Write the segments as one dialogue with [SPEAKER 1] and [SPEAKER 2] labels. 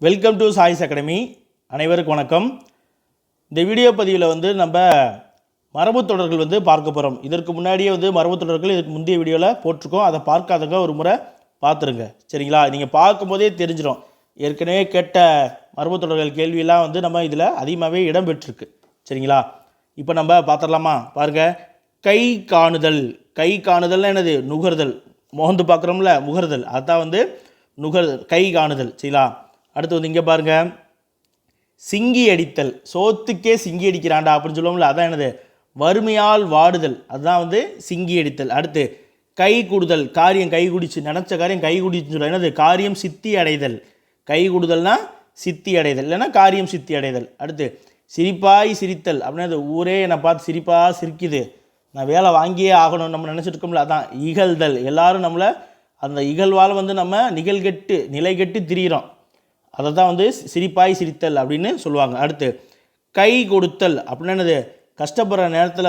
[SPEAKER 1] Welcome to choice academy. அனைவருக்கும் வணக்கம். இந்த வீடியோ பதிவில் நம்ம மரபுத் தொடர்கள் பார்க்க போகிறோம். இதற்கு முன்னாடியே மரபுத் தொடர்கள் இதுக்கு முந்தைய வீடியோவில் போட்டிருக்கோம். அதை பார்க்காதவங்க ஒரு முறை பார்த்துருங்க, சரிங்களா? நீங்கள் பார்க்கும்போதே தெரிஞ்சிடும். ஏற்கனவே கேட்ட மரபுத் தொடர்கள் கேள்வியெல்லாம் நம்ம இதில் அதிகமாகவே இடம் பெற்றிருக்கு, சரிங்களா? இப்போ நம்ம பார்த்துடலாமா? பாருங்கள். கை காணுதல். கை காணுதல்னா என்னது? நுகர்தல். மோந்து பார்க்குறோம்ல, முகர்தல். அதுதான் நுகர்தல், கை காணுதல், சரிங்களா? அடுத்து இங்கே பாருங்கள். சிங்கி அடித்தல். சோத்துக்கே சிங்கி அடிக்கிறான்டா அப்படின்னு சொல்லுவோம்ல, அதான் என்னது? வறுமையால் வாடுதல். அதுதான் சிங்கி அடித்தல். அடுத்து கை கூடுதல். காரியம் கை குடிச்சு, நினச்ச காரியம் கை குடிச்சுன்னு சொல்ல என்னது? காரியம் சித்தி அடைதல். கை கூடுதல்னா சித்தி அடைதல், இல்லைன்னா காரியம் சித்தி அடைதல். அடுத்து சிரிப்பாய் சிரித்தல். அப்படின்னா ஊரே என்னை பார்த்து சிரிப்பாக சிரிக்குது, நான் வேலை வாங்கியே ஆகணும் நம்ம நினச்சிட்டு இருக்கோம்ல, அதான் இகழ்தல். எல்லாரும் நம்மளை அந்த இகழ்வால் நம்ம நிகழ்கெட்டு நிலைகெட்டு திரிகிறோம். அதை தான் சிரிப்பாய் சிரித்தல் அப்படின்னு சொல்லுவாங்க. அடுத்து கை கொடுத்தல். அப்படின்னா என்னது? கஷ்டப்படுற நேரத்தில்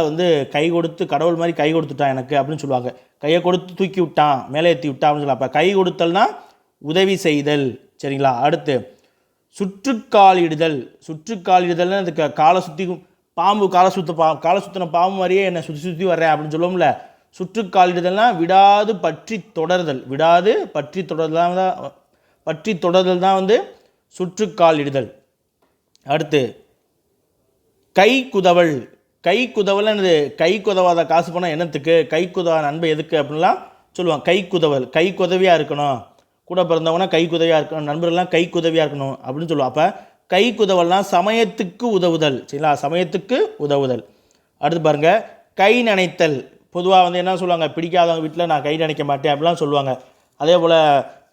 [SPEAKER 1] கை கொடுத்து, கடவுள் மாதிரி கை கொடுத்துட்டான் எனக்கு அப்படின்னு சொல்லுவாங்க. கையை கொடுத்து தூக்கி விட்டான், மேலே ஏற்றி விட்டான் அப்படின்னு சொல்லலாம். அப்போ கை கொடுத்தல்னா உதவி செய்தல், சரிங்களா? அடுத்து சுற்றுக்காலிடுதல். சுற்றுக்காலிடுதல்னா அதுக்கு காலை சுற்றி பாம்பு காலை சுற்றின பாம்பு மாதிரியே என்னை சுற்றி சுற்றி வர்றேன் அப்படின்னு சொல்லுவோம்ல. சுற்றுக்காலிடுதல்னா விடாது பற்றி தொடர்தல். விடாது பற்றி தொடர்தல் தான் சுற்றுக்கால் இடுதல். அடுத்து கை குதவல். கை குதவல் என்னது? கை குதவாத காசு போனால் என்னத்துக்கு? கை குதவாத நண்பை எதுக்கு அப்படின்லாம் சொல்லுவாங்க. கை குதவல், கை குதவியாக இருக்கணும், கூட பிறந்தவங்கன்னா கை குதவியாக இருக்கணும், நண்பர்கள்லாம் கை குதவியாக இருக்கணும் அப்படின்னு சொல்லுவோம். அப்போ கை குதவல்னால் சமயத்துக்கு உதவுதல், சரிங்களா? சமயத்துக்கு உதவுதல். அடுத்து பாருங்கள். கை நனைத்தல். பொதுவாக என்ன சொல்லுவாங்க? பிடிக்காதவங்க வீட்டில் நான் கை நினைக்க மாட்டேன் அப்படிலாம் சொல்லுவாங்க. அதே போல்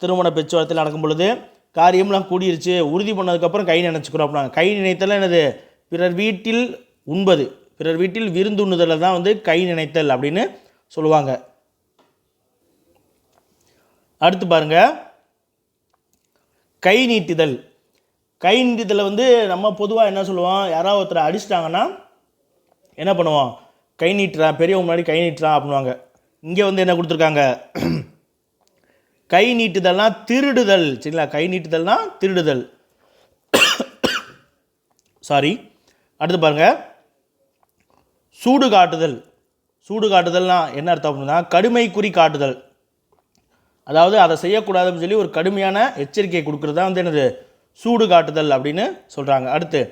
[SPEAKER 1] திருமண பேச்சுவார்த்தையில் நடக்கும் பொழுது காரியம்லாம் கூடிருச்சு, உறுதி பண்ணதுக்கப்புறம் கை நினைச்சுக்கிறோம் அப்படின்னா. கை நினைத்தல் என்னது? பிறர் வீட்டில் உண்பது, பிறர் வீட்டில் விருந்துண்ணுதலை தான் கை நினைத்தல் அப்படின்னு சொல்லுவாங்க. அடுத்து பாருங்க. கை நீட்டுதல். கை நீட்டுதலை நம்ம பொதுவாக என்ன சொல்லுவோம்? யாராவது ஒருத்தரை அடிச்சிட்டாங்கன்னா என்ன பண்ணுவோம்? கை நீட்டுறான், பெரியவங்க முன்னாடி கை நீட்டுறான் அப்படின்வாங்க. இங்கே என்ன கொடுத்துருக்காங்க? கை நீட்டுதல்னா திருடுதல், சரிங்களா? கை நீட்டுதல்னா திருடுதல், சாரி. அடுத்து பாருங்க. சூடு காட்டுதல். சூடு காட்டுதல்னா என்ன அர்த்தம் அப்படின்னா கடுமை குறி காட்டுதல். அதாவது அதை செய்யக்கூடாதுன்னு சொல்லி ஒரு கடுமையான எச்சரிக்கை கொடுக்குறது தான் என்னது? சூடு காட்டுதல் அப்படின்னு சொல்கிறாங்க. அடுத்து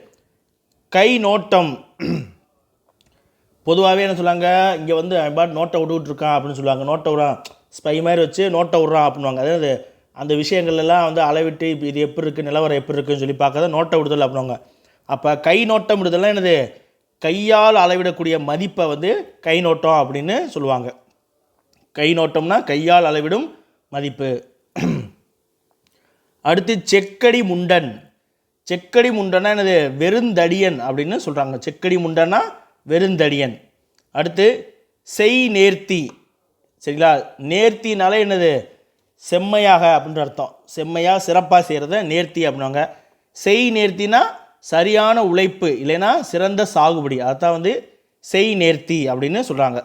[SPEAKER 1] கை நோட்டம். பொதுவாகவே என்ன சொல்லுவாங்க? இங்கே நோட்டை விட்டுருக்கான் அப்படின்னு சொல்லுவாங்க. நோட்டை விடுறான், ஸ்பை மாதிரி வச்சு நோட்டை விட்றான் அப்படின்வாங்க. அதாவது அந்த விஷயங்கள்லாம் அளவிட்டு இப்போ இது எப்படி இருக்குது, நிலவரம் எப்படி இருக்குன்னு சொல்லி பார்க்காத நோட்டை விடுதல் அப்படின்வாங்க. அப்போ கை நோட்டம் விடுதல்லாம் என்னது? கையால் அளவிடக்கூடிய மதிப்பை கை நோட்டம் அப்படின்னு சொல்லுவாங்க. கை நோட்டம்னா கையால் அளவிடும் மதிப்பு. அடுத்து செக்கடி முண்டன். செக்கடி முண்டன்னா என்னது? வெறுந்தடியன் அப்படின்னு சொல்கிறாங்க. செக்கடி முண்டன்னா வெறுந்தடியன். அடுத்து செய் நேர்த்தி, சரிங்களா? நேர்த்தினால என்னது? செம்மையாக அப்படின்ற அர்த்தம். செம்மையாக சிறப்பாக செய்கிறத நேர்த்தி அப்படின்வாங்க. செய் நேர்த்தினா சரியான உழைப்பு, இல்லைன்னா சிறந்த சாகுபடி, அதுதான் செய் நேர்த்தி அப்படின்னு சொல்கிறாங்க.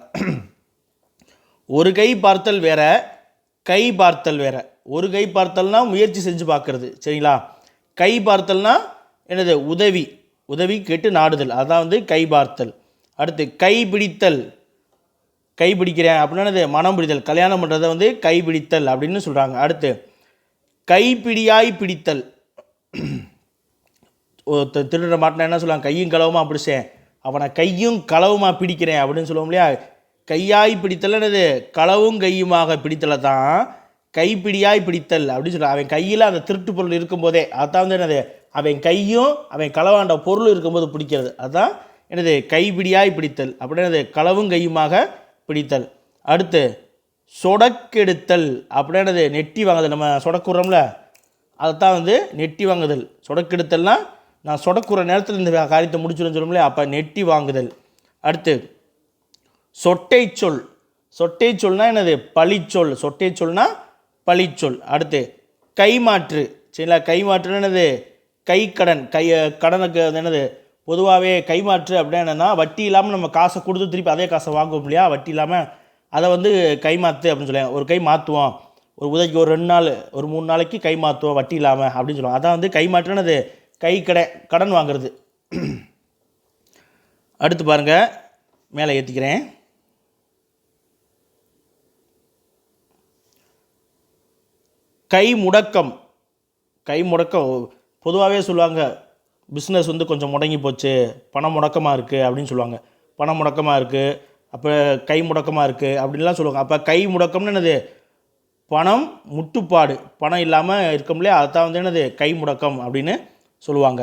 [SPEAKER 1] ஒரு கை பார்த்தல் வேற, கை பார்த்தல் வேற. ஒரு கை பார்த்தல்னா முயற்சி செஞ்சு பார்க்கறது, சரிங்களா? கை பார்த்தல்னா என்னது? உதவி, உதவி கேட்டு நாடுதல், அதான் கை பார்த்தல். அடுத்து கை பிடித்தல். கை பிடிக்கிறேன் அப்படின்னா மனம் பிடித்தல், கல்யாணம் பண்ணுறதை கை பிடித்தல் அப்படின்னு சொல்கிறாங்க. அடுத்து கைப்பிடியாய் பிடித்தல். திருடுற மாட்டினா என்ன சொல்லுவாங்க? கையும் களவுமா பிடிச்சேன், அவனை கையும் களவுமா பிடிக்கிறேன் அப்படின்னு சொல்லுவோம் இல்லையா? கையாய் பிடித்தல் என்னது? களவும் கையுமாக பிடித்தலை தான் கைப்பிடியாய் பிடித்தல் அப்படின்னு சொல்கிறான். அவன் கையில் அந்த திருட்டு பொருள் இருக்கும்போதே, அதுதான் என்னது? அவன் கையும் அவன் களவாண்ட பொருள் இருக்கும்போது பிடிக்கிறது, அதுதான் என்னது? கைப்பிடியாய் பிடித்தல். அப்படின்னது களவும் கையுமாக பிடித்தல். அடுத்து சொடக்கெடுத்தல். அப்படின்னது நெட்டி வாங்குதல். நம்ம சொடக்குறோம்ல, அதுதான் நெட்டி வாங்குதல். சொடக்கெடுத்தல்னா நான் சொடக்குற நேரத்தில் இந்த காரியத்தை முடிச்சுடுன்னு சொல்லும்ல, அப்போ நெட்டி வாங்குதல். அடுத்து சொட்டை சொல். சொட்டை சொல்னா என்னது? பழிச்சொல். சொட்டை சொல்னா பழிச்சொல். அடுத்து கைமாற்று, சரிங்களா? கைமாற்றுன்னு என்னது? கை கடன். கடனுக்கு என்னது? பொதுவாகவே கைமாற்று அப்படின்னா என்னென்னா வட்டி இல்லாமல் நம்ம காசை கொடுத்து திருப்பி அதே காசை வாங்குவோம் இல்லையா? வட்டி இல்லாமல் அதை கைமாற்று அப்படின்னு சொல்லுவாங்க. ஒரு கை மாற்றுவோம், ஒரு உதவிக்கு ஒரு 2 நாள் ஒரு 3 நாளைக்கு கை மாற்றுவோம் வட்டி இல்லாமல் அப்படின்னு சொல்லுவாங்க. அதான் வந்து கை மாற்றுனது கை கடன் வாங்குறது. அடுத்து பாருங்கள், மேலே ஏற்றிக்கிறேன். கை முடக்கம். கை முடக்கம் பொதுவாகவே சொல்லுவாங்க, பிஸ்னஸ் வந்து கொஞ்சம் முடங்கி போச்சு, பணம் முடக்கமாக இருக்குது அப்படின்னு சொல்லுவாங்க. பணம் முடக்கமாக இருக்குது, அப்போ கை முடக்கமாக இருக்குது அப்படின்லாம் சொல்லுவாங்க. அப்போ கை முடக்கம்னு என்னது? பணம் முட்டுப்பாடு, பணம் இல்லாமல் இருக்கும் இல்லையா, அதுதான் வந்து என்னது? கை முடக்கம் அப்படின்னு சொல்லுவாங்க.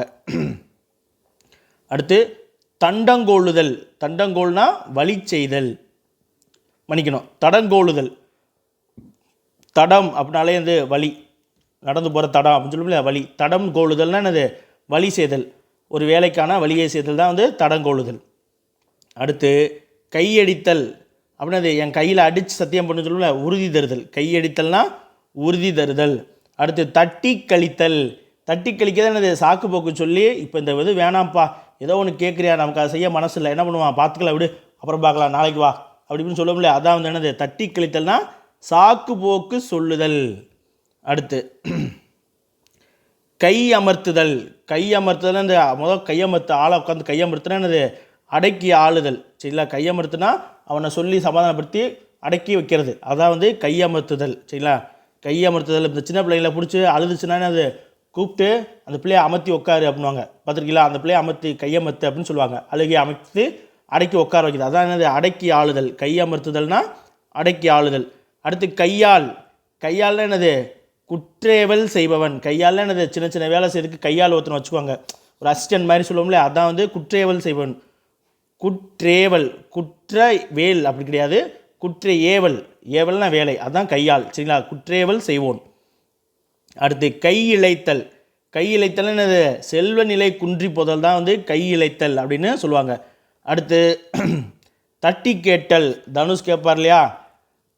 [SPEAKER 1] அடுத்து தண்டங்கோளுதல். தண்டங்கோல்னா வழி செய்தல், மன்னிக்கணும், தடங்கோளுதல். தடம் அப்படின்னாலே வந்து வழி, நடந்து போகிற தடம் அப்படின்னு சொல்லுவோம் வழி. தடம் கோளுதல்னா என்னது? வழி செய்தல், ஒரு வேலைக்கான வழியை செய்தல் தான் வந்து தடங்கோளுதல். அடுத்து கையடித்தல் அப்படின்னது என் கையில் அடித்து சத்தியம் பண்ணு சொல்லுவோம்ல, உறுதி தருதல். கையடித்தல்னா உறுதி தருதல். அடுத்து தட்டி கழித்தல். தட்டி கழிக்கிறது என்னது? சாக்கு போக்கு சொல்லி, இப்போ இந்த இது வேணாம்ப்பா, ஏதோ ஒன்று கேட்குறியா, நமக்கு அதை செய்ய மனசு இல்லை, என்ன பண்ணுவான், பார்த்துக்கலாம் விடு, அப்புறம் பார்க்கலாம், நாளைக்கு வா அப்படின்னு சொல்லுவோம்ல, அதான் வந்து என்னது? தட்டி கழித்தல்னா சாக்கு போக்கு சொல்லுதல். அடுத்து கை அமர்த்துதல். கை அமர்த்துதல் இந்த முதல் கையமர்த்து, ஆளை உட்காந்து கையமர்த்துனா என்னது? அடக்கி ஆளுதல். சரிங்களா? கையமர்த்துனா அவனை சொல்லி சமாதானப்படுத்தி அடக்கி வைக்கிறது, அதான் வந்து கையமர்த்துதல். சரிங்களா? கையமர்த்துதல். இந்த சின்ன பிள்ளைங்களை பிடிச்சி அழுதுச்சுன்னா அது கூப்பிட்டு அந்த பிள்ளையை அமர்த்தி உட்காரு அப்படின்வாங்க, பார்த்துருக்கீங்களா? அந்த பிள்ளையை அமர்த்தி கையமர்த்து அப்படின்னு சொல்லுவாங்க. அழுகி அமைத்து அடக்கி உட்கார வைக்கிறது, அதான் என்னது? அடக்கி ஆளுதல். கையமர்த்துதல்னா அடக்கி ஆளுதல். அடுத்து கையால். கையால்னா என்னது? குற்றேவல் செய்பவன். கையால் என்னது? சின்ன சின்ன வேலை செய்யறதுக்கு கையால் ஒருத்தனை வச்சுக்குவாங்க, ஒரு அசிஸ்டன்ட் மாதிரி சொல்லுவோம்ல, அதான் வந்து குற்றேவல் செய்பவன். குற்றேவல், குற்ற வேல் அப்படி கிடையாது, குற்ற ஏவல். ஏவல்னா வேலை, அதான் கையால். சரிங்களா? குற்றேவல் செய்வோன். அடுத்து கை இழைத்தல். கை இழைத்தல் என்னது? செல்வ நிலை குன்றி போதல் தான் வந்து கை இழைத்தல் அப்படின்னு சொல்லுவாங்க. அடுத்து தட்டி கேட்டல். தனுஷ் கேட்பார் இல்லையா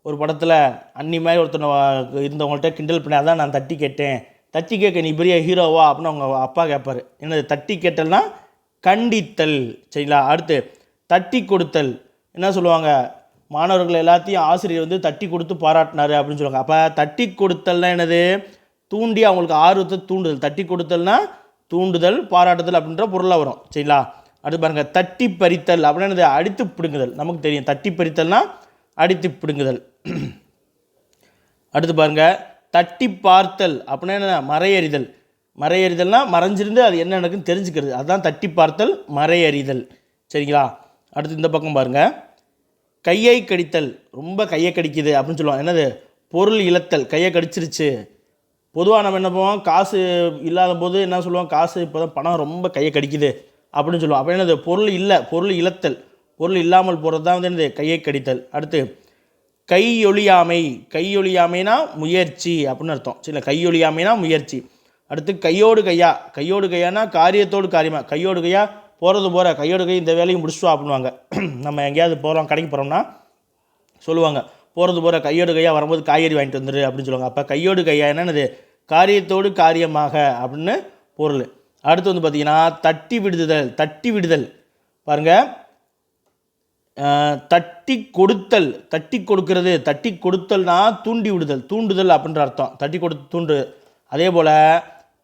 [SPEAKER 1] ஒரு படத்தில், அன்னி மாதிரி ஒருத்தனை இருந்தவங்கள்ட்ட கிண்டல் பண்ணி, அதான் நான் தட்டி கேட்டேன், தட்டி கேட்க நீ பெரிய ஹீரோவா அப்படின்னு அவங்க அப்பா கேட்பார். என்னது? தட்டி கேட்டல்னா கண்டித்தல். சரிங்களா? அடுத்து தட்டி கொடுத்தல். என்ன சொல்லுவாங்க, மாணவர்கள் எல்லாத்தையும் ஆசிரியர் வந்து தட்டி கொடுத்து பாராட்டினார் அப்படின்னு சொல்லுவாங்க. அப்போ தட்டி கொடுத்தல்னா என்னது? தூண்டி அவங்களுக்கு ஆர்வத்தை தூண்டுதல். தட்டி கொடுத்தல்னா தூண்டுதல், பாராட்டுதல் அப்படின்ற பொருளாக வரும். சரிங்களா? அடுத்து பாருங்கள், தட்டி பறித்தல் அப்படின்னா என்னது? அடித்து பிடுங்குதல். நமக்கு தெரியும், தட்டி பறித்தல்னா அடித்து பிடுங்குதல். அடுத்து பாருங்கள், தட்டி பார்த்தல் அப்படின்னா என்ன? மறையறிதல். மறையறிதல்னா மறைஞ்சிருந்து அது என்ன நடக்குன்னு தெரிஞ்சுக்கிறது, அதுதான் தட்டி பார்த்தல், மறையறிதல். சரிங்களா? அடுத்து இந்த பக்கம் பாருங்கள், கையை கடித்தல். ரொம்ப கையை கடிக்குது அப்படின்னு சொல்லுவாங்க, என்னது? பொருள் இழத்தல், கையை கடிச்சிருச்சு. பொதுவாக நம்ம என்ன பண்ணுவோம், காசு இல்லாத போது என்ன சொல்லுவோம், காசு இப்போ தான் பணம் ரொம்ப கையை கடிக்குது அப்படின்னு சொல்லுவோம். அப்போ என்னது? பொருள் இல்லை, பொருள் இழத்தல், பொருள் இல்லாமல் போகிறது தான் வந்து என்னது? கையை கடித்தல். அடுத்து கையொழியாமை. கையொழியாமைனா முயற்சி அப்படின்னு அர்த்தம். சரி, கையொழியாமைனா முயற்சி. அடுத்து கையோடு கையா. கையோடு கையானா காரியத்தோடு காரியமாக. கையோடு கையா போகிறது போகிற, கையோடு கை இந்த வேலையும் முடிச்சுட்டு அப்படின்வாங்க. நம்ம எங்கேயாவது போகிறோம், கடைக்கு போகிறோம்னா சொல்லுவாங்க, போகிறது போகிற கையோடு கையா வரும்போது காய்கறி வாங்கிட்டு வந்துரு அப்படின்னு சொல்லுவாங்க. அப்போ கையோடு கையா என்னது? காரியத்தோடு காரியமாக அப்படின்னு பொருள். அடுத்து வந்து பார்த்திங்கன்னா தட்டி விடுதல். தட்டி விடுதல் பாருங்கள், தட்டி கொடுத்தல். தட்டி கொடுக்கறது, தட்டி கொடுத்தல்னா தூண்டி விடுதல், தூண்டுதல் அப்படின்ற அர்த்தம். தட்டி தூண்டு. அதே போல்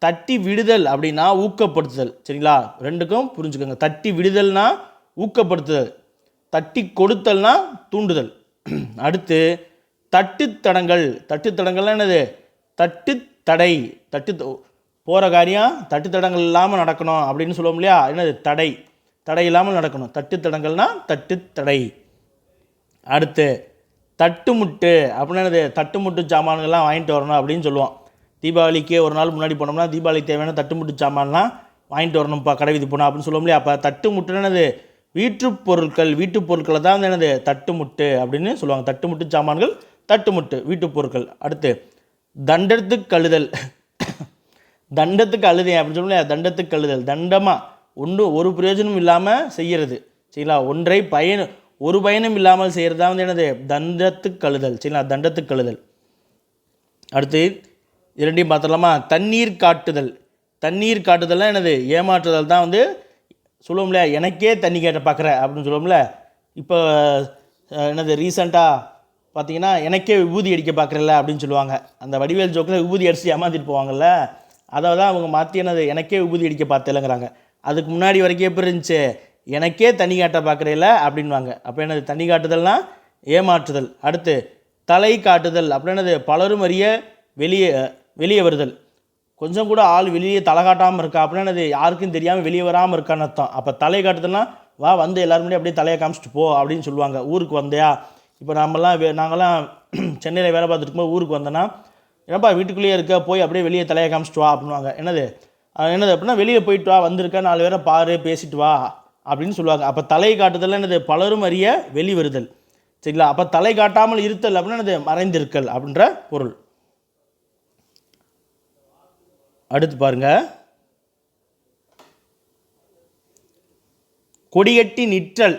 [SPEAKER 1] தட்டி விடுதல் அப்படின்னா ஊக்கப்படுத்துதல். சரிங்களா? ரெண்டுக்கும் புரிஞ்சுக்கோங்க. தட்டி விடுதல்னா ஊக்கப்படுத்துதல், தட்டி கொடுத்தல்னா தூண்டுதல். அடுத்து தட்டுத்தடங்கள். தட்டுத்தடங்கள்லாம் என்னது? தட்டு தடை. போகிற காரியம் தட்டுத்தடங்கள் இல்லாமல் நடக்கணும் அப்படின்னு சொல்லுவோம் இல்லையா, என்னது? தடை. தடை இல்லாமல் நடக்கணும், தட்டுத்தடங்கள்னா தட்டுத்தடை. அடுத்து தட்டுமுட்டு அப்படின்னா என்னது? தட்டுமுட்டு சாமான்கள்லாம் வாங்கிட்டு வரணும் அப்படின்னு சொல்லுவோம். தீபாவளிக்கே ஒரு நாள் முன்னாடி போனோம்னா தீபாவளிக்கு தேவையான தட்டுமுட்டு சாமான்லாம் வாங்கிட்டு வரணும்ப்பா கடை வீதி போனோம் அப்படின்னு சொல்லுவோம் இல்லையா. அப்போ தட்டுமுட்டுன்னு என்னது? வீட்டுப் பொருட்களை தான் வந்து என்னது? தட்டுமுட்டு அப்படின்னு சொல்லுவாங்க. தட்டுமுட்டு சாமான்கள், தட்டுமுட்டு, வீட்டுப் பொருட்கள். அடுத்து தண்டத்துக்கு அழுதல். தண்டத்துக்கு அழுதேன் அப்படின்னு சொல்லுவோம், தண்டத்துக்கு அழுதல். தண்டமாக ஒரு பிரயோஜனம் இல்லாமல் செய்கிறது. சரிங்களா? ஒரு பயனும் இல்லாமல் செய்கிறது தான் வந்து என்னது? தண்டத்துக்கு அழுதல். சரிங்களா? தண்டத்துக்கு அழுதல். அடுத்து இரண்டையும் பார்த்துடலாமா? தண்ணீர் காட்டுதல். தண்ணீர் காட்டுதல்னா என்னது? ஏமாற்றுதல் தான் வந்து சொல்லுவோம்ல, எனக்கே தண்ணி கேட்ட பார்க்குற அப்படின்னு சொல்லுவோம்ல. இப்போ என்னது ரீசெண்டாக பார்த்தீங்கன்னா எனக்கே விபூதி அடிக்க பார்க்குறல அப்படின்னு சொல்லுவாங்க. அந்த வடிவேல் ஜோக்கில் விபூதி அடித்து ஏமாற்றிட்டு போவாங்கள்ல, அதை தான் அவங்க மாற்றி என்னது எனக்கே விபூதி அடிக்க பார்த்தேலங்கிறாங்க. அதுக்கு முன்னாடி வரைக்கும் எப்படி இருந்துச்சு, எனக்கே தண்ணி காட்ட பார்க்குறேல அப்படின்வாங்க. அப்போ என்னது தண்ணி காட்டுதல்னா ஏமாற்றுதல். அடுத்து தலை காட்டுதல் அப்படின்னது பலரும் அறிய வெளியே வருதல். கொஞ்சம் கூட ஆள் வெளியே தலை காட்டாமல் இருக்கா அப்படின்னது யாருக்கும் தெரியாமல் வெளியே வராமல் இருக்கான்னு அர்த்தம். அப்போ தலை காட்டுதல்னா வா வந்து எல்லாரும் முன்னாடி அப்படியே தலையை காமிச்சிட்டு போ அப்படின்னு சொல்லுவாங்க. ஊருக்கு வந்தையா, இப்போ நாங்கள்லாம் சென்னையில் வேலை பார்த்துருக்கும்போது ஊருக்கு வந்தோன்னா, என்னப்பா வீட்டுக்குள்ளேயே இருக்க, போய் அப்படியே வெளியே தலையை காமிச்சிட்டு வா அப்படின்வாங்க. என்னது அப்படின்னா வெளியே போயிட்டு வா, வந்திருக்க 4 பேரை பாரு, பேசிட்டு வா அப்படின்னு சொல்லுவாங்க. அப்போ தலை காட்டுதல் என்னது பலரும் அறிய வெளி வருதல். சரிங்களா? அப்போ தலை காட்டாமல் இருத்தல் அப்படின்னா என்னது மறைந்திருக்கல் அப்படின்ற பொருள். அடுத்து பாருங்க, கொடிகட்டி நிற்றல்,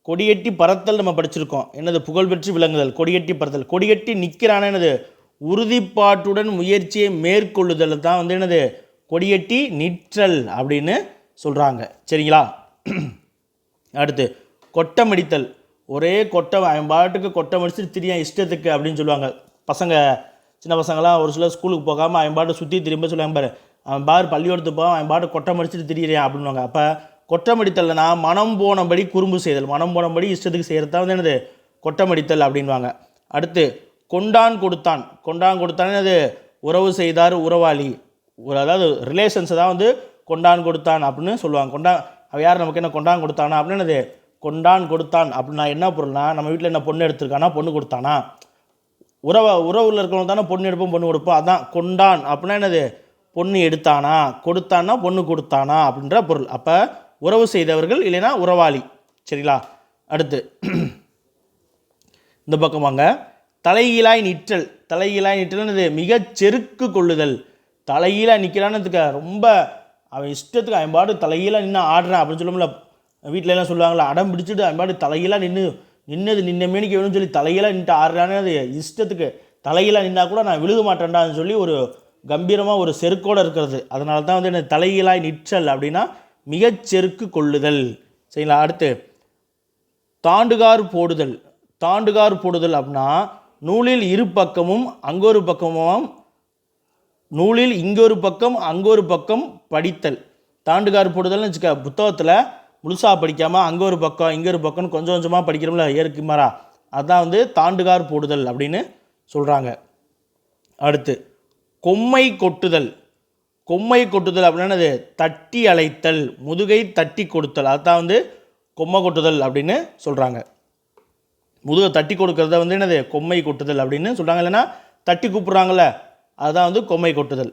[SPEAKER 1] கொடிகட்டி பறத்தல் நம்ம படிச்சிருக்கோம். என்னது புகழ்பெற்று விளங்குதல், கொடிகட்டி பறத்தல். கொடிகட்டி நிற்கிறான என்னது உறுதிப்பாட்டுடன் முயற்சியை மேற்கொள்ளுதல் தான் வந்து என்னது கொடிகட்டி நிற்றல் அப்படின்னு சொல்கிறாங்க. சரிங்களா? அடுத்து கொட்டமடித்தல், ஒரே கொட்டை அவன் பாட்டுக்கு கொட்டை மடிச்சுட்டு திரியான் இஷ்டத்துக்கு அப்படின்னு சொல்லுவாங்க. பசங்க சின்ன பசங்களாம் ஒரு சிலர் ஸ்கூலுக்கு போகாமல் அவன் பாட்டு சுற்றி திரும்ப சொல்லுவாங்க பாரு, அவன் பாரு பள்ளியோடத்து போவான், அவன் பாட்டு கொட்டை மடிச்சுட்டு திரியிறான் அப்படின்வாங்க. அப்போ கொட்டமடித்தல்னா மனம் போனபடி குறும்பு செய்தல், மனம் போனபடி இஷ்டத்துக்கு செய்கிறது தான் வந்து என்னது கொட்டமடித்தல் அப்படின்வாங்க. அடுத்து கொண்டான் கொடுத்தான், கொண்டான் கொடுத்தான் என்னது உறவு செய்தார் உறவாளி, அதாவது ரிலேஷன்ஸை தான் வந்து கொண்டான் கொடுத்தான் அப்படின்னு சொல்லுவாங்க. அவன் யார் நமக்கு என்ன கொண்டான் கொடுத்தானா அப்படின்னு என்னது கொண்டான் கொடுத்தான் அப்படின்னா என்ன பொருள்னா, நம்ம வீட்டில் என்ன பொண்ணு எடுத்திருக்கானா பொண்ணு கொடுத்தானா, உறவில் இருக்கிறவங்க தானே பொண்ணு எடுப்போம் பொண்ணு கொடுப்போம். அதான் கொண்டான் அப்படின்னா என்னது பொண்ணு எடுத்தானா, கொடுத்தானா பொண்ணு கொடுத்தானா அப்படின்ற பொருள். அப்போ உறவு செய்தவர்கள் இல்லைன்னா உறவாளி. சரிங்களா? அடுத்து இந்த பக்கம் வாங்க, தலைகீழாய் நிற்றல், தலைகீழாய் நிற்றல்னது மிகச் செருக்கு கொள்ளுதல். தலைகீழாக நிற்கிறான்னு ரொம்ப அவன் இஷ்டத்துக்கு அவன் பாடு தலைகீழாக நின்று ஆடுறான் அப்படின்னு சொல்லுவோம்ல, வீட்டில எல்லாம் சொல்லுவாங்களா, அடம் பிடிச்சிட்டு அவன் பாடு தலைகீழாக நின்ன மேனிக்கு வேணும்னு சொல்லி தலைகீழாக நின்று ஆடுறான்னு, அது இஷ்டத்துக்கு தலைகீழாக நின்னா கூட நான் விழுக மாட்டேன்டான்னு சொல்லி ஒரு கம்பீரமாக ஒரு செருக்கோடு இருக்கிறது. அதனால தான் வந்து என்ன தலைகீழாய் நிற்றல் அப்படின்னா மிகச்செருக்கு கொள்ளுதல். சரிங்களா? அடுத்து தாண்டுகார் போடுதல், தாண்டுகார் போடுதல் அப்படின்னா நூலில் இரு பக்கமும் அங்கொரு பக்கமும், நூலில் இங்கொரு பக்கம் அங்கொரு பக்கம் படித்தல். தாண்டுகார் போடுதல்னு வச்சுக்க, புத்தகத்தில் முழுசாக படிக்காமல் அங்கே ஒரு பக்கம் இங்கே ஒரு பக்கம்னு கொஞ்சம் கொஞ்சமாக படிக்கிறோம்ல ஏற்கு மாறா, அதுதான் வந்து தாண்டுகார் போடுதல் அப்படின்னு சொல்கிறாங்க. அடுத்து கொம்மை கொட்டுதல், கொம்மை கொட்டுதல் அப்படின்னா அது தட்டி அழைத்தல், முதுகை தட்டி கொடுத்தல், அதுதான் வந்து கொம்மை கொட்டுதல் அப்படின்னு சொல்கிறாங்க. முதுகை தட்டி கொடுக்கறத வந்து என்னது கொம்மை கொட்டுதல் அப்படின்னு சொல்கிறாங்க. இல்லைன்னா தட்டி கூப்பிட்றாங்கள்ல, அதுதான் வந்து கொம்மை கொட்டுதல்.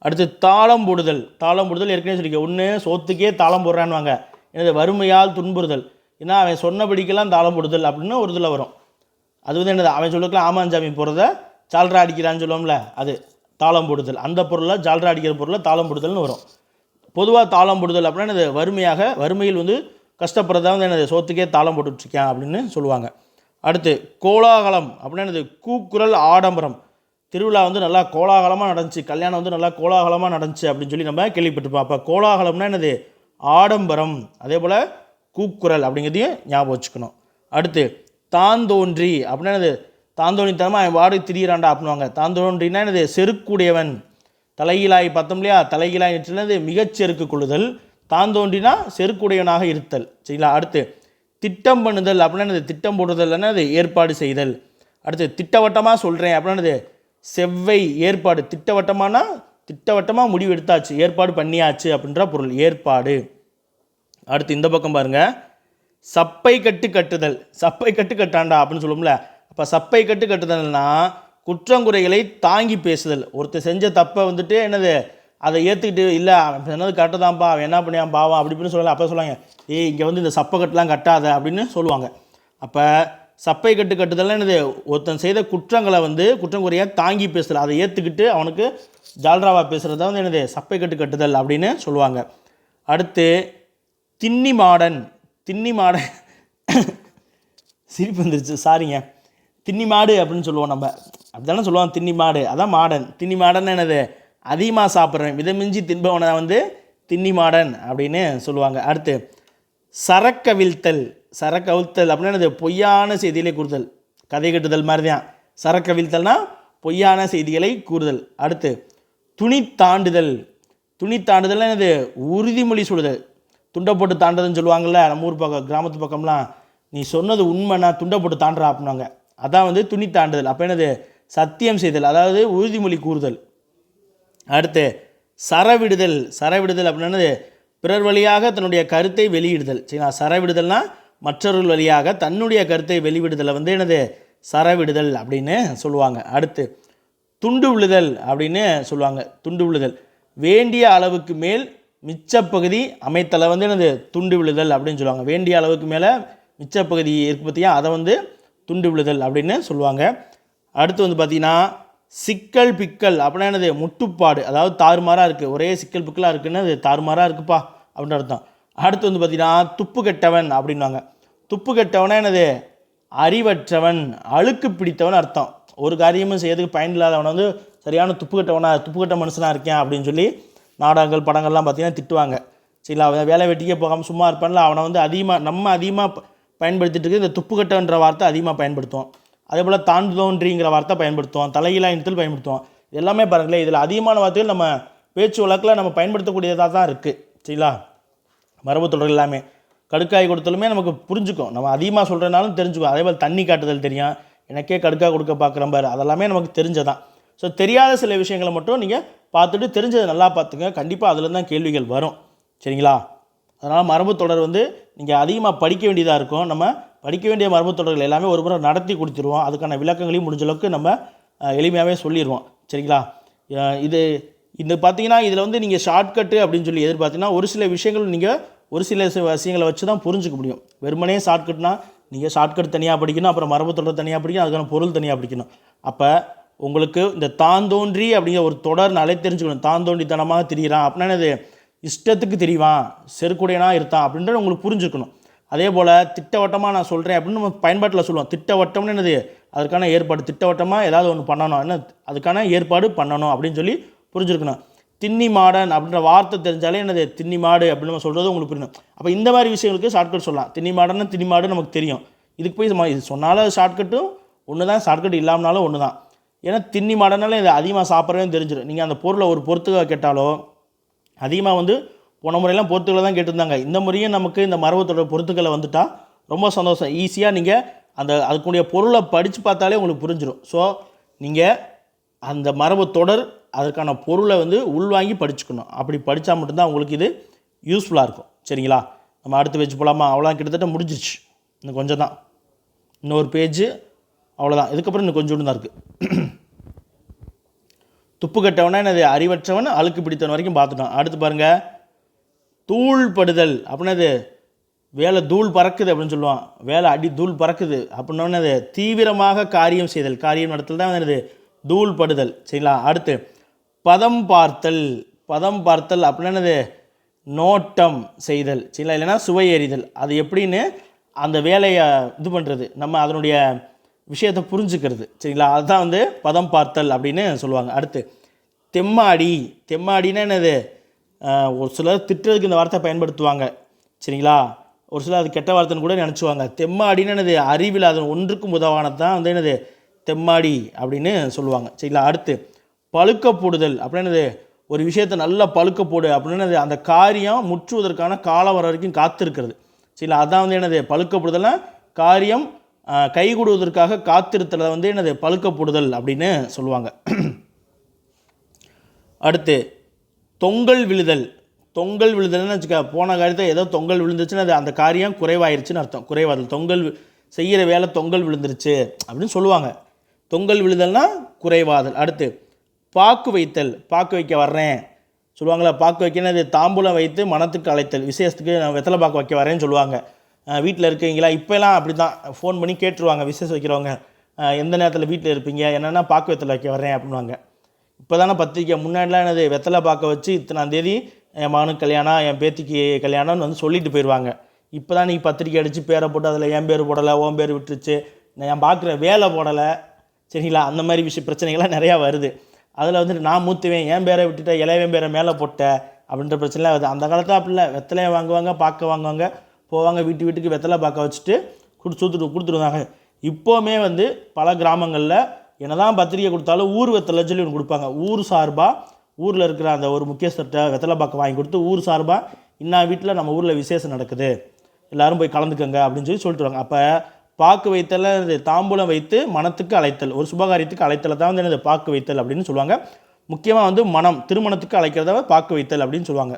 [SPEAKER 1] அடுத்து தாளம் போடுதல், தாளம் போடுதல் ஏற்கனவே சொல்லிக்க, ஒன்று சோத்துக்கே தாளம் போடுறான்வாங்க, என்னது வறுமையால் துன்புறுதல், ஏன்னா அவன் சொன்னபடிக்கெல்லாம் தாளம் போடுதல் அப்படின்னு ஒரு இதில் வரும். அது வந்து என்னது அவன் சொல்லுக்கலாம் ஆமாஞ்சாமி போடுறத ஜால்ரா அடிக்கிறான்னு சொல்லுவோம்ல, அது தாளம் போடுதல். அந்த பொருளில் ஜால்ரா அடிக்கிற பொருளில் தாளம் போடுதல்னு வரும். பொதுவாக தாளம் போடுதல் அப்படின்னா என்னது வறுமையில் வந்து கஷ்டப்படுறதா வந்து என்னது சோத்துக்கே தாளம் போட்டுட்ருக்கேன் அப்படின்னு சொல்லுவாங்க. அடுத்து கோலாகலம் அப்படின்னா என்னது கூக்குரல் ஆடம்பரம், திருவிழா வந்து நல்லா கோலாகலமாக நடந்துச்சு, கல்யாணம் வந்து நல்லா கோலாகலமாக நடந்துச்சு அப்படின்னு சொல்லி நம்ம கேள்விப்பட்டிருப்போம். அப்போ கோலாகலம்னா என்னது ஆடம்பரம், அதே போல் கூக்குரல் அப்படிங்கிறதையும் ஞாபகம் வச்சுக்கணும். அடுத்து தாந்தோன்றி அப்படின்னா என்னது தாந்தோன்றித்தனமாக அவன் வாடு திரியிறான்டா அப்படின்வாங்க. தாந்தோன்றினா என்னது செருக்குடையவன், தலைகீழாய் பார்த்தோம் இல்லையா, தலைகீழாய் நிற்றது மிகச்செருக்கு கொள்ளுதல், தாந்தோன்றினா செருக்குடையவனாக இருத்தல். சரிங்களா? அடுத்து திட்டம் பண்ணுதல் அப்படின்னா என்னது திட்டம் போடுதல்னா அது ஏற்பாடு செய்தல். அடுத்து திட்டவட்டமாக சொல்கிறேன் அப்படின்னா என்னது செவ்வை ஏற்பாடு, திட்டவட்டமாக முடிவு எடுத்தாச்சு, ஏற்பாடு பண்ணியாச்சு அப்படின்ற பொருள் ஏற்பாடு. அடுத்து இந்த பக்கம் பாருங்கள், சப்பை கட்டு கட்டுதல், சப்பை கட்டு கட்டாண்டா அப்படின்னு சொல்லுவோம்ல. அப்போ சப்பை கட்டு கட்டுதல்னா குற்றங்குறைகளை தாங்கி பேசுதல். ஒருத்தர் செஞ்ச தப்பை வந்துட்டு என்னது அதை ஏற்றுக்கிட்டு இல்லை அவன் என்னது கரெக்டு தான்ப்பா அவன் என்ன பண்ணியான் பாவம் அப்படி இப்படின்னு சொல்லலை. அப்போ சொல்லுவாங்க இங்கே வந்து இந்த சப்பை கட்டுலாம் கட்டாத அப்படின்னு சொல்லுவாங்க. அப்போ சப்பை கட்டு கட்டுதல்னா என்னது ஒருத்தன் செய்த குற்றங்களை வந்து குற்றங்குறையாக தாங்கி பேசுதல், அதை ஏற்றுக்கிட்டு அவனுக்கு ஜால்ராவாக பேசுகிறது தான் வந்து என்னது சப்பை கட்டு கட்டுதல் அப்படின்னு சொல்லுவாங்க. அடுத்து தின்னி மாடன் சிரிப்பு வந்துருச்சு சாரிங்க, தின்னி மாடு அப்படின்னு சொல்லுவோம் நம்ம, அப்படி தானே சொல்லுவோம் தின்னி மாடு, அதான் மாடன். தின்னி மாடன் என்னது அதிகமாக சாப்பிட்றேன் மிதமிஞ்சி தின்பவனை வந்து தின்னி மாடன் அப்படின்னு சொல்லுவாங்க. அடுத்து சரக்கவிழ்த்தல் அப்படின்னா என்னது பொய்யான செய்தியிலே கூறுதல், கதை கட்டுதல் மாதிரி தான். சரக்கவிழ்த்தல்னா பொய்யான செய்திகளை கூறுதல். அடுத்து துணி தாண்டுதல். துணி தாண்டுதல்னா என்னது? உறுதிமொழி சொல்லுதல். துண்டை போட்டு தாண்டுறதுன்னு சொல்லுவாங்கள்ல நம்ம ஊர் பக்கம், கிராமத்து பக்கம்லாம். நீ சொன்னது உண்மைனா துண்டை போட்டு தாண்டுறா அப்படின்னாங்க. அதான் வந்து துணி தாண்டுதல். அப்போ என்னது? சத்தியம் செய்தல், அதாவது உறுதிமொழி கூறுதல். அடுத்து சரவிடுதல். சரவிடுதல் அப்படின்னது பிறர் வழியாக தன்னுடைய கருத்தை வெளியிடுதல். சரிங்களா? சரவிடுதல்னா மற்றவர்கள் வழியாக தன்னுடைய கருத்தை வெளிவிடுதலை வந்து என்னது? சரவிடுதல் அப்படின்னு சொல்லுவாங்க. அடுத்து துண்டு விழுதல் அப்படின்னு சொல்லுவாங்க. துண்டு விழுதல் வேண்டிய அளவுக்கு மேல் மிச்சப்பகுதி அமைத்தலை வந்து என்னது? துண்டு விழுதல் அப்படின்னு சொல்லுவாங்க. வேண்டிய அளவுக்கு மேலே மிச்சப்பகுதி இருக்கு பார்த்தியா, அதை வந்து துண்டு விழுதல் அப்படின்னு சொல்லுவாங்க. அடுத்து வந்து பார்த்திங்கன்னா சிக்கல் பிக்கல் அப்படின்னா என்னது? முட்டுப்பாடு, அதாவது தாறுமாறாக இருக்குது, ஒரே சிக்கல் பிக்கலாக இருக்குன்னு அது தாறுமாறாக இருக்குப்பா அப்படின்னு அர்த்தம். அடுத்து வந்து பார்த்திங்கன்னா துப்பு கெட்டவன் அப்படின்வாங்க. துப்பு கெட்டவனா என்னது? அறிவற்றவன், அழுக்கு பிடித்தவன் அர்த்தம். ஒரு காரியமும் செய்யறதுக்கு பயனில்லாதவனை வந்து சரியான துப்பு கெட்ட மனுஷனாக இருக்கேன் அப்படின்னு சொல்லி நாடகங்கள் படங்கள்லாம் பார்த்திங்கன்னா திட்டுவாங்க. சரிங்களா? வேலை வெட்டிக்கே போகாமல் சும்மா இருப்பான்ல, அவனை வந்து அதிகமாக பயன்படுத்திட்டு இருக்கு இந்த துப்பு கெட்டவன்ற வார்த்தை அதிகமாக பயன்படுத்துவோம். அதே போல் தாண்டுதோன்றிங்கிற வார்த்தை பயன்படுத்துவோம், தலையிலா இனத்தில் பயன்படுத்துவோம். எல்லாமே பாருங்களேன், இதில் அதிகமான வார்த்தைகள் நம்ம பேச்சு வழக்கில் நம்ம பயன்படுத்தக்கூடியதாக தான் இருக்குது. சரிங்களா? மரபு தொடர்கள் எல்லாமே கடுக்காய் கொடுத்தாலுமே நமக்கு புரிஞ்சுக்கும், நம்ம அதிகமாக சொல்கிறனாலும் தெரிஞ்சுக்கும். அதே போல் தண்ணி காட்டுதல் தெரியும், எனக்கே கடுக்காய் கொடுக்க பார்க்குற பாரு, அதெல்லாமே நமக்கு தெரிஞ்சதான். ஸோ தெரியாத சில விஷயங்களை மட்டும் நீங்கள் பார்த்துட்டு தெரிஞ்சதை நல்லா பார்த்துங்க. கண்டிப்பாக அதுலேருந்து தான் கேள்விகள் வரும். சரிங்களா? அதனால் மரபு தொடர் வந்து நீங்கள் அதிகமாக படிக்க வேண்டியதாக இருக்கும். நம்ம படிக்க வேண்டிய மரபு தொடர்கள் எல்லாமே ஒரு முறை நடத்தி கொடுத்துருவோம். அதுக்கான விளக்கங்களையும் முடிஞ்ச அளவுக்கு நம்ம எளிமையாகவே சொல்லிடுவோம். சரிங்களா? இது பார்த்தீங்கன்னா இதில் வந்து நீங்கள் ஷார்ட்கட்டு அப்படின்னு சொல்லி எதிர்பார்த்தீங்கன்னா ஒரு சில விஷயங்கள் நீங்கள் ஒரு சில விஷயங்களை வச்சு தான் புரிஞ்சுக்க முடியும். வெறுமனே ஷார்ட்கட்னா நீங்கள் ஷார்ட்கட் தனியாக படிக்கணும், அப்புறம் மரபு தொடர் தனியாக படிக்கணும், அதுக்கான பொருள் தனியாக படிக்கணும். அப்போ உங்களுக்கு இந்த தாந்தோன்றி அப்படிங்கிற ஒரு தொடர்னாலே தெரிஞ்சுக்கணும். தாந்தோன்றித்தனமாக திரியிறான் அப்படின்னா என்னது? இஷ்டத்துக்கு திரிவான், செருக்குடையனா இருக்கான் அப்படின்றது உங்களுக்கு புரிஞ்சுக்கணும். அதே போல் திட்டவட்டமாக நான் சொல்கிறேன் அப்படின்னு நம்ம பயன்பாட்டில் சொல்லுவோம். திட்டவட்டம்னு என்னது? அதற்கான ஏற்பாடு, திட்டவட்டமாக ஏதாவது ஒன்று பண்ணணும், என்ன அதுக்கான ஏற்பாடு பண்ணணும் அப்படின்னு சொல்லி புரிஞ்சுருக்கணும். தின்னி மாடன் அப்படின்ற வார்த்தை தெரிஞ்சாலே என்னது? தின்னி மாடு அப்படின்னு நம்ம சொல்கிறது உங்களுக்கு புரியணும். அப்போ இந்த மாதிரி விஷயங்களுக்கு ஷார்ட்கட் சொல்லலாம். தின்னி மாடன்னா தின்னி மாடு நமக்கு தெரியும். இதுக்கு போய் இது சொன்னாலும் ஷார்ட்கட்டும் ஒன்று தான், ஷார்ட்கட் இல்லாமனாலும் ஒன்று தான். ஏன்னா தின்னி மாடனால இதை அதிகமாக சாப்பிட்றவே தெரிஞ்சிடும். நீங்கள் அந்த பொருளை ஒரு பொறுத்துக்க கேட்டாலோ அதிகமாக வந்து போன முறையெல்லாம் பொறுத்துக்களை தான் கேட்டிருந்தாங்க. இந்த முறையும் நமக்கு இந்த மரபு தொடர் பொறுத்துக்களை வந்துட்டால் ரொம்ப சந்தோஷம். ஈஸியாக நீங்கள் அதுக்குடைய பொருளை படித்து பார்த்தாலே உங்களுக்கு புரிஞ்சிடும். ஸோ நீங்கள் அந்த மரபு தொடர் அதற்கான பொருளை வந்து உள்வாங்கி படிச்சுக்கணும். அப்படி படித்தா மட்டும்தான் உங்களுக்கு இது யூஸ்ஃபுல்லாக இருக்கும். சரிங்களா? நம்ம அடுத்து வச்சு போகலாமா? அவ்வளோதான், கிட்டத்தட்ட முடிஞ்சிச்சு. இன்னும் கொஞ்சம் தான், இன்னொரு பேஜு, அவ்வளோதான். இதுக்கப்புறம் இன்னும் கொஞ்சோண்டு தான் இருக்குது. துப்பு கட்டவனா என்னது? அறிவற்றவன், அழுக்கு பிடித்தவன் வரைக்கும் பார்த்துட்டோம். அடுத்து பாருங்கள், தூள்படுதல் அப்படின்னது வேலை தூள் பறக்குது அப்படின்னு சொல்லுவான். வேலை அடி தூள் பறக்குது அப்படின்னா அது தீவிரமாக காரியம் செய்தல், காரியம் நடத்தல் தான் என்னது? தூள்படுதல். சரிங்களா? அடுத்து பதம் பார்த்தல். பதம் பார்த்தல் அப்படின்னா என்னது? நோட்டம் செய்தல். சரிங்களா? இல்லைன்னா சுவை எறிதல். அது எப்படின்னு அந்த வேலையை இது பண்ணுறது, நம்ம அதனுடைய விஷயத்தை புரிஞ்சுக்கிறது. சரிங்களா? அதுதான் வந்து பதம் பார்த்தல் அப்படின்னு சொல்லுவாங்க. அடுத்து தெம்மாடி. தெம்மாடின்னா என்னது? ஒரு சிலர் திட்டுறதுக்கு இந்த வார்த்தை பயன்படுத்துவாங்க. சரிங்களா? ஒரு சிலர் அது கெட்ட வார்த்தைன்னு கூட நினச்சிவாங்க. தெம்மாடின்னு என்னது? அறிவில் அது ஒன்றுக்கும் உதவானது தான் வந்து என்னது? தெம்மாடி அப்படின்னு சொல்லுவாங்க. சரிங்களா? அடுத்து பழுக்க போடுதல் அப்படின்னா என்னது? ஒரு விஷயத்தை நல்லா பழுக்க போடு அப்படின்னு அந்த காரியம் முற்றுவதற்கான காலம் வர வரைக்கும் காத்திருக்கிறது. சரிங்களா? அதான் வந்து என்னது? பழுக்க போடுதல்னா காரியம் கைகூடுவதற்காக காத்திருத்தலை வந்து என்னது? பழுக்க போடுதல் அப்படின்னு சொல்லுவாங்க. அடுத்து தொங்கல் விழுதல். தொங்கல் விழுதல்னு வச்சுக்க, போன காரியத்தை ஏதோ தொங்கல் விழுந்துச்சுன்னா அது அந்த காரியம் குறைவாயிருச்சுன்னு அர்த்தம். குறைவாதல், தொங்கல் செய்கிற வேலை தொங்கல் விழுந்துருச்சு அப்படின்னு சொல்லுவாங்க. தொங்கல் விழுதல்னா குறைவாதல். அடுத்து பாக்கு வைத்தல். பாக்கு வைக்க வர்றேன் சொல்லுவாங்களா? பாக்கு வைக்கணும், தாம்பூலம் வைத்து மனத்துக்கு அழைத்தல், விசேஷத்துக்கு நான் வெத்தலை பாக்கு வைக்க வரேன்னு சொல்லுவாங்க. வீட்டில் இருக்கீங்களா? இப்போலாம் அப்படி தான் ஃபோன் பண்ணி கேட்டுருவாங்க விசேஷம் வைக்கிறவங்க, எந்த நேரத்தில் வீட்டில் இருப்பீங்க, என்னென்னா பாக்கு வெத்தலை வைக்க வர்றேன் அப்படின்வாங்க. இப்போ தானே பத்திரிக்கை, முன்னாடிலாம் என்னது? வெத்தலை பாக்க வச்சு இத்தனாம் தேதி என் மகனுக்கு கல்யாணம், என் பேத்திக்கு கல்யாணம்னு வந்து சொல்லிட்டு போயிடுவாங்க. இப்போ தான் நீ பத்திரிக்கை அடித்து பேரை போட்டு அதில் என் பேர் போடலை, ஓன் பேர் விட்டுருச்சு, நான் பார்க்குற வேலை போடலை. சரிங்களா? அந்த மாதிரி பிரச்சனைகள்லாம் நிறையா வருது. அதில் வந்துட்டு நான் மூத்துவேன், என் பேரை விட்டுட்டேன், இளையவன் பேரை மேலே போட்டேன் அப்படின்ற பிரச்சனைலாம் வருது. அந்த காலத்தில் அப்படி இல்லை, வெத்தலையை வாங்குவாங்க, பார்க்க வாங்குவாங்க, போவாங்க, வீட்டுக்கு வெத்தலை பார்க்க வச்சுட்டு கொடுத்துருவாங்க. இப்போவுமே வந்து பல கிராமங்களில் என்னதான் பத்திரிக்கை கொடுத்தாலும் ஊர் வெத்தலை சொல்லி ஒன்று கொடுப்பாங்க. ஊர் சார்பாக ஊரில் இருக்கிற அந்த ஒரு முக்கியஸ்தர்கிட்ட வெத்தலை பாக்கு வாங்கி கொடுத்து ஊர் சார்பாக இன்னா வீட்டில் நம்ம ஊரில் விசேஷம் நடக்குது, எல்லோரும் போய் கலந்துக்கங்க அப்படின்னு சொல்லிட்டு வருவாங்க. அப்போ பாக்கு வைத்தல் தாம்பூலம் வைத்து மனத்துக்கு அழைத்தல், ஒரு சுபகாரியத்துக்கு அழைத்தலை தான் வந்து என்னது பாக்கு வைத்தல் அப்படின்னு சொல்லுவாங்க. முக்கியமாக வந்து மனம் திருமணத்துக்கு அழைக்கிறத பாக்கு வைத்தல் அப்படின்னு சொல்லுவாங்க.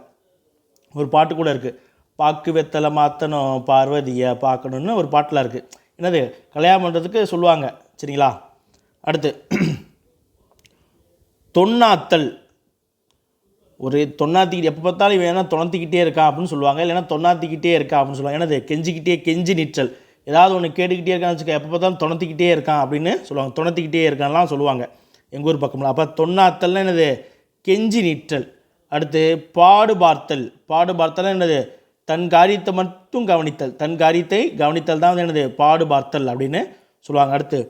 [SPEAKER 1] ஒரு பாட்டு கூட இருக்குது, பாக்கு வெத்தலை மாற்றணும் பார்வதியை பார்க்கணுன்னு ஒரு பாட்டில் இருக்குது. என்னது கல்யாணம் பண்ணுறதுக்கு சொல்லுவாங்க. சரிங்களா? அடுத்து தொண்ணாத்தல். ஒரு தொண்ணாத்திக்கிட்டு எப்போ பார்த்தாலும் இவன் ஏன்னா தொண்ணாத்திக்கிட்டே இருக்கா அப்படின்னு சொல்லுவாங்க, இல்லைன்னா தொண்ணாத்திக்கிட்டே இருக்கா அப்படின்னு சொல்லுவாங்க. என்னது கெஞ்சி நிற்றல், ஏதாவது ஒன்று கேட்டுக்கிட்டே இருக்கான்னு வச்சுக்க, எப்போ பார்த்தாலும் தொண்ணத்திக்கிட்டே இருக்கான் அப்படின்னு சொல்லுவாங்க. தொண்ணத்திக்கிட்டே இருக்கான்லாம் சொல்லுவாங்க எங்கள் ஊர் பக்கம்ல. அப்போ தொண்ணாத்தல்னா என்னது கெஞ்சி நிற்றல். அடுத்து பாடுபார்த்தல் என்னது தன் காரியத்தை மட்டும் கவனித்தல், தன் காரியத்தை கவனித்தல் தான் வந்து என்னது பாடுபார்த்தல் அப்படின்னு சொல்லுவாங்க. அடுத்து